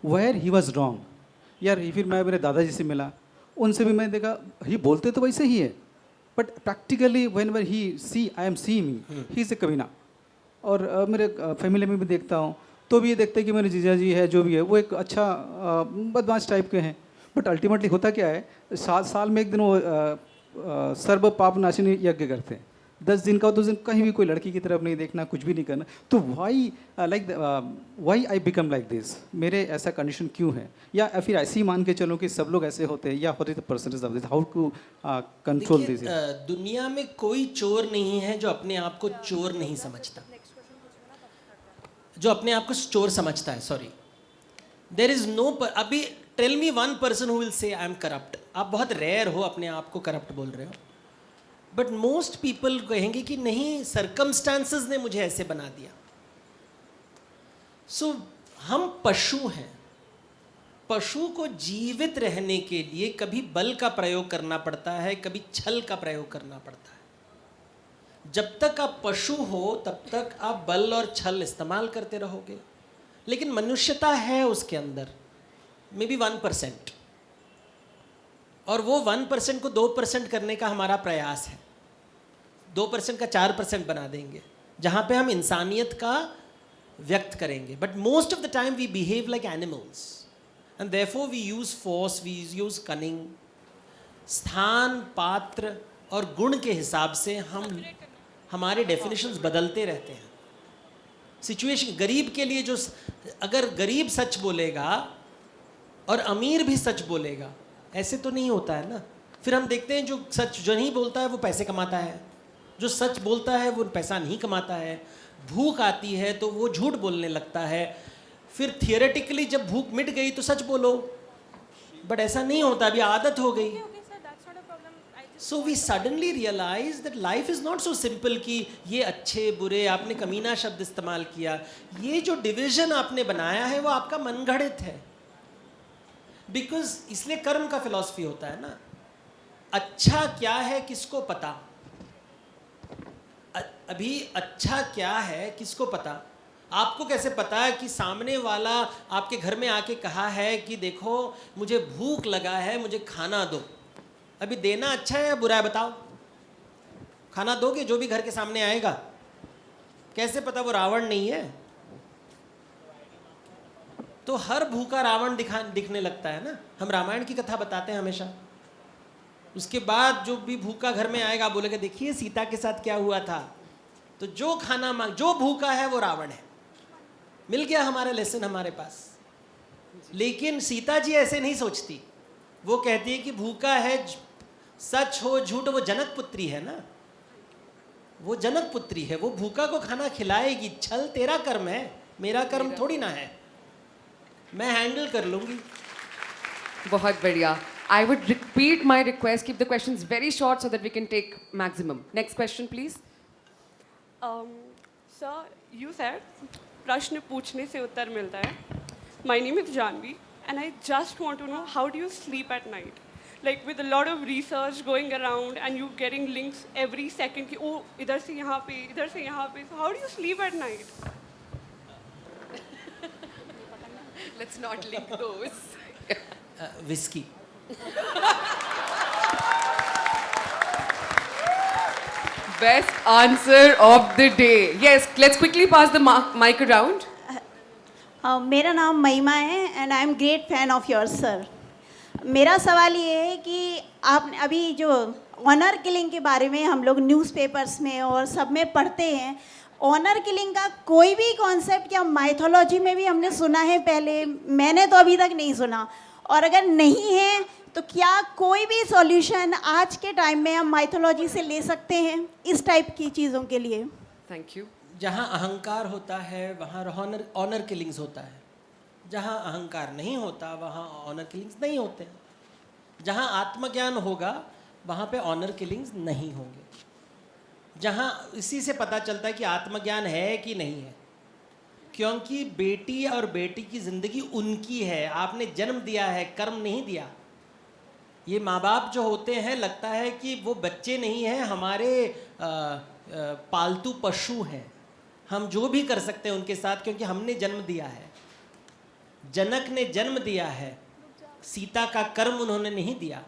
वेयर ही वॉज रॉन्ग यार. फिर मैं मेरे दादाजी से मिला, उनसे भी मैं देखा ही बोलते तो वैसे ही है but practically when were he see I am see me he is a कमीना. और मेरे फैमिली में भी देखता हूँ तो भी ये देखते हैं कि मेरे जीजा जी है जो भी है वो एक अच्छा बदमाश टाइप के हैं. बट अल्टीमेटली होता क्या है, साल में एक दिन वो सर्व पाप नाशिनी यज्ञ करते हैं. 10 दिन का 2 दिन कहीं भी कोई लड़की की तरफ नहीं देखना, कुछ भी नहीं करना. तो why I become like this. मेरे ऐसा कंडीशन क्यों है? या फिर ऐसे ही मान के चलो कि सब लोग ऐसे होते हैं, या what is the percentage of this, how to control this? दुनिया में कोई चोर नहीं है जो अपने आप को चोर नहीं समझता, जो अपने आप को चोर समझता है. Sorry, there is no. अभी tell me one person who will say I M corrupt. आप बहुत रेयर हो अपने आप को करप्ट बोल रहे हो, बट मोस्ट पीपल कहेंगे कि नहीं, सर्कमस्टांसेस ने मुझे ऐसे बना दिया. सो हम पशु हैं. पशु को जीवित रहने के लिए कभी बल का प्रयोग करना पड़ता है, कभी छल का प्रयोग करना पड़ता है. जब तक आप पशु हो तब तक आप बल और छल इस्तेमाल करते रहोगे. लेकिन मनुष्यता है उसके अंदर, मे बी 1%, और वो 1% को 2% करने का हमारा प्रयास है. 2% का 4% बना देंगे जहाँ पे हम इंसानियत का व्यक्त करेंगे. But most of the time we behave like animals and therefore we use force, we use cunning. स्थान, पात्र और गुण के हिसाब से हम हमारे डेफिनेशंस बदलते रहते हैं. सिचुएशन, गरीब के लिए जो, अगर गरीब सच बोलेगा और अमीर भी सच बोलेगा, ऐसे तो नहीं होता है ना. फिर हम देखते हैं जो सच जो नहीं बोलता है वो पैसे कमाता है, जो सच बोलता है वो पैसा नहीं कमाता है. भूख आती है तो वो झूठ बोलने लगता है. फिर थियोरेटिकली जब भूख मिट गई तो सच बोलो, बट ऐसा नहीं होता, अभी आदत हो गई. So we suddenly realize that life is not so simple कि ये अच्छे बुरे. आपने कमीना शब्द इस्तेमाल किया. ये जो डिवीजन आपने बनाया है वो आपका मनगढ़ंत है. बिकॉज इसलिए कर्म का फिलॉसफी होता है ना. अच्छा क्या है किसको पता? अभी अच्छा क्या है किसको पता? आपको कैसे पता है कि सामने वाला आपके घर में आके कहा है कि देखो मुझे भूख लगा है, मुझे खाना दो. अभी देना अच्छा है या बुरा है बताओ? खाना दोगे जो भी घर के सामने आएगा? कैसे पता वो रावण नहीं है? तो हर भूखा रावण दिखने लगता है ना. हम रामायण की कथा बताते हैं हमेशा. उसके बाद जो भी भूखा घर में आएगा बोलेगा देखिए सीता के साथ क्या हुआ था. तो जो खाना मांग, जो भूखा है वो रावण है. मिल गया हमारा लेसन हमारे पास. लेकिन सीता जी ऐसे नहीं सोचती. वो कहती है कि भूखा है, सच हो झूठ, वो जनक पुत्री है ना. वो जनक पुत्री है, वो भूखा को खाना खिलाएगी. छल तेरा कर्म है, मेरा कर्म थोड़ी ना है. मैं हैंडल कर लूंगी. बहुत बढ़िया. I would repeat my request, keep the questions very short so that we can take maximum. Next question, please. Sir, you said प्रश्न पूछने से उत्तर मिलता है. My name is Janvi and I just want to know how do you sleep at night? like with a lot of research going around and you getting links every second कि oh इधर से यहाँ पे इधर से यहाँ पे. So how do you sleep at night? Let's not link those. Whiskey. Best answer of the day. Yes, let's quickly pass the mic around. मेरा नाम महिमा है and I am great fan of your sir. मेरा सवाल ये है कि आपने अभी जो ऑनर किलिंग के बारे में हम लोग न्यूज़पेपर्स में और सब में पढ़ते हैं, ऑनर किलिंग का कोई भी कॉन्सेप्ट या माइथोलॉजी में भी हमने सुना है पहले? मैंने तो अभी तक नहीं सुना. और अगर नहीं है तो क्या कोई भी सॉल्यूशन आज के टाइम में हम माइथोलॉजी से ले सकते हैं इस टाइप की चीज़ों के लिए? Thank you. जहाँ अहंकार होता है वहाँ ऑनर किलिंग्स होता है. जहाँ अहंकार नहीं होता वहाँ ऑनर किलिंग्स नहीं होते. जहाँ आत्मज्ञान होगा वहाँ पे ऑनर किलिंग्स नहीं होंगे. जहाँ इसी से पता चलता है कि आत्मज्ञान है कि नहीं है, क्योंकि बेटी और बेटी की ज़िंदगी उनकी है. आपने जन्म दिया है, कर्म नहीं दिया. ये माँ बाप जो होते हैं लगता है कि वो बच्चे नहीं हैं, हमारे पालतू पशु हैं. हम जो भी कर सकते हैं उनके साथ, क्योंकि हमने जन्म दिया है. जनक ने जन्म दिया है, सीता का कर्म उन्होंने नहीं दिया.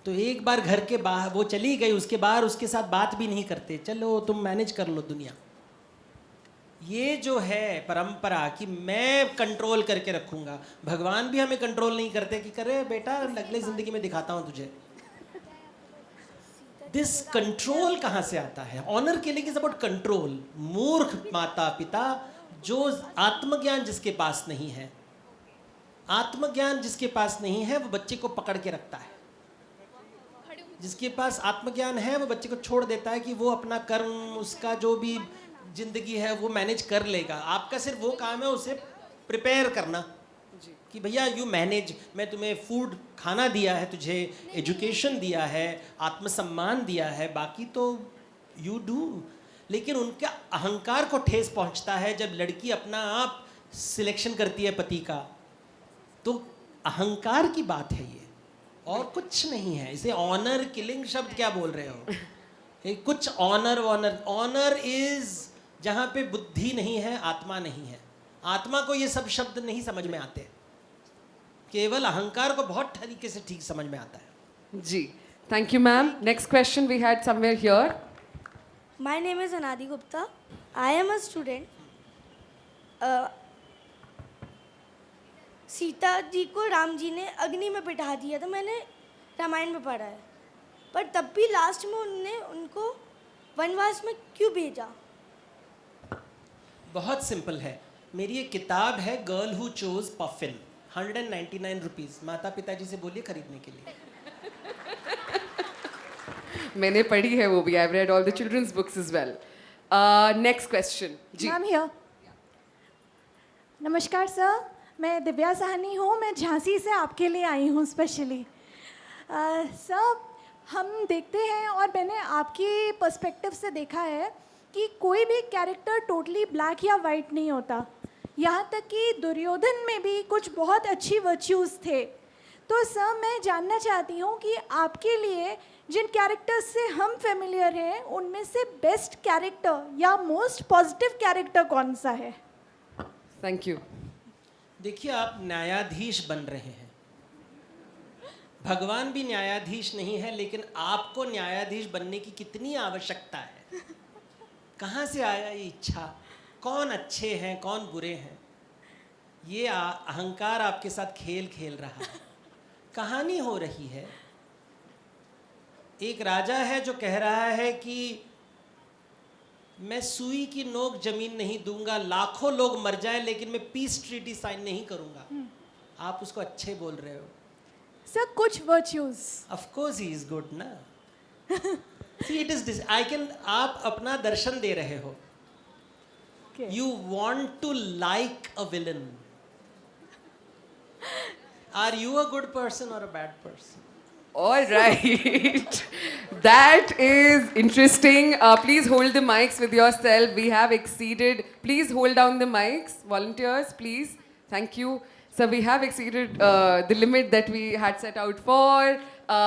तो एक बार घर के बाहर वो चली गई, उसके बाद उसके साथ बात भी नहीं करते. चलो तुम मैनेज कर लो दुनिया. ये जो है परंपरा कि मैं कंट्रोल करके रखूंगा. भगवान भी हमें कंट्रोल नहीं करते कि करे बेटा अगली जिंदगी में दिखाता हूं तुझे. दिस कंट्रोल कहाँ से आता है? Honour killing is about control. मूर्ख माता पिता जो आत्मज्ञान जिसके पास नहीं है, आत्मज्ञान जिसके पास नहीं है वो बच्चे को पकड़ के रखता है. जिसके पास आत्मज्ञान है वो बच्चे को छोड़ देता है कि वो अपना कर्म, उसका जो भी जिंदगी है वो मैनेज कर लेगा. आपका सिर्फ वो काम है उसे प्रिपेयर करना कि भैया यू मैनेज. मैं तुम्हें फूड खाना दिया है, तुझे एजुकेशन दिया है, आत्मसम्मान दिया है, बाकी तो यू डू. लेकिन उनका अहंकार को ठेस पहुंचता है जब लड़की अपना आप सिलेक्शन करती है पति का. तो अहंकार की बात है ये, और कुछ नहीं है. इसे ऑनर किलिंग शब्द क्या बोल रहे हो? ये कुछ ऑनर इज जहाँ पे बुद्धि नहीं है, आत्मा नहीं है. आत्मा को ये सब शब्द नहीं समझ में आते, केवल अहंकार को बहुत तरीके से ठीक समझ में आता है. जी, thank you ma'am. Next question we had somewhere here. My name is Anadi Gupta. I am a student. Sita ji को राम जी ने अग्नि में बिठा दिया था, मैंने रामायण में पढ़ा है. पर तब भी लास्ट में उनने उनको वनवास में क्यों भेजा? बहुत सिंपल है. मेरी एक किताब है girl who chose puffin, 199 rupees. माता पिताजी से बोलिए खरीदने के लिए. मैंने पढ़ी है वो भी. I've read all the children's books as well. Next question. जी. Ma'am here. नमस्कार सर, मैं दिव्या साहनी हूँ. मैं झांसी से आपके लिए आई हूँ स्पेशली. सर, हम देखते हैं और मैंने आपकी पर्सपेक्टिव से देखा है कि कोई भी कैरेक्टर टोटली ब्लैक या वाइट नहीं होता. यहाँ तक कि दुर्योधन में भी कुछ बहुत अच्छी वर्च्यूज़ थे. तो सर, मैं जानना चाहती हूँ कि आपके लिए जिन कैरेक्टर्स से हम फेमिलियर हैं उनमें से बेस्ट कैरेक्टर या मोस्ट पॉजिटिव कैरेक्टर कौन सा है? Thank you. देखिए, आप न्यायाधीश बन रहे हैं. भगवान भी न्यायाधीश नहीं है, लेकिन आपको न्यायाधीश बनने की कितनी आवश्यकता है? कहाँ से आया ये इच्छा? कौन अच्छे हैं कौन बुरे हैं? ये अहंकार आपके साथ खेल खेल रहा है. कहानी हो रही है. एक राजा है जो कह रहा है कि मैं सुई की नोक जमीन नहीं दूंगा, लाखों लोग मर जाएं, लेकिन मैं पीस ट्रीटी साइन नहीं करूंगा. आप उसको अच्छे बोल रहे हो. सर, कुछ virtues. Of course he is good ना. See, it is this. I can. आप अपना दर्शन दे रहे हो. You want to like a villain. Are you a good person or a bad person? All right. That is interesting. Please hold the mics with yourself. We have exceeded. Please hold down the mics. Volunteers, please. Thank you. So we have exceeded the limit that we had set out for.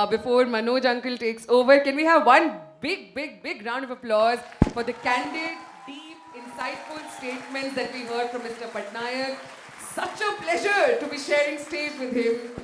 Before Manoj uncle takes over, can we have one big round of applause for the candid, deep, insightful statements that we heard from Mr. Patnaik. Such a pleasure to be sharing stage with him.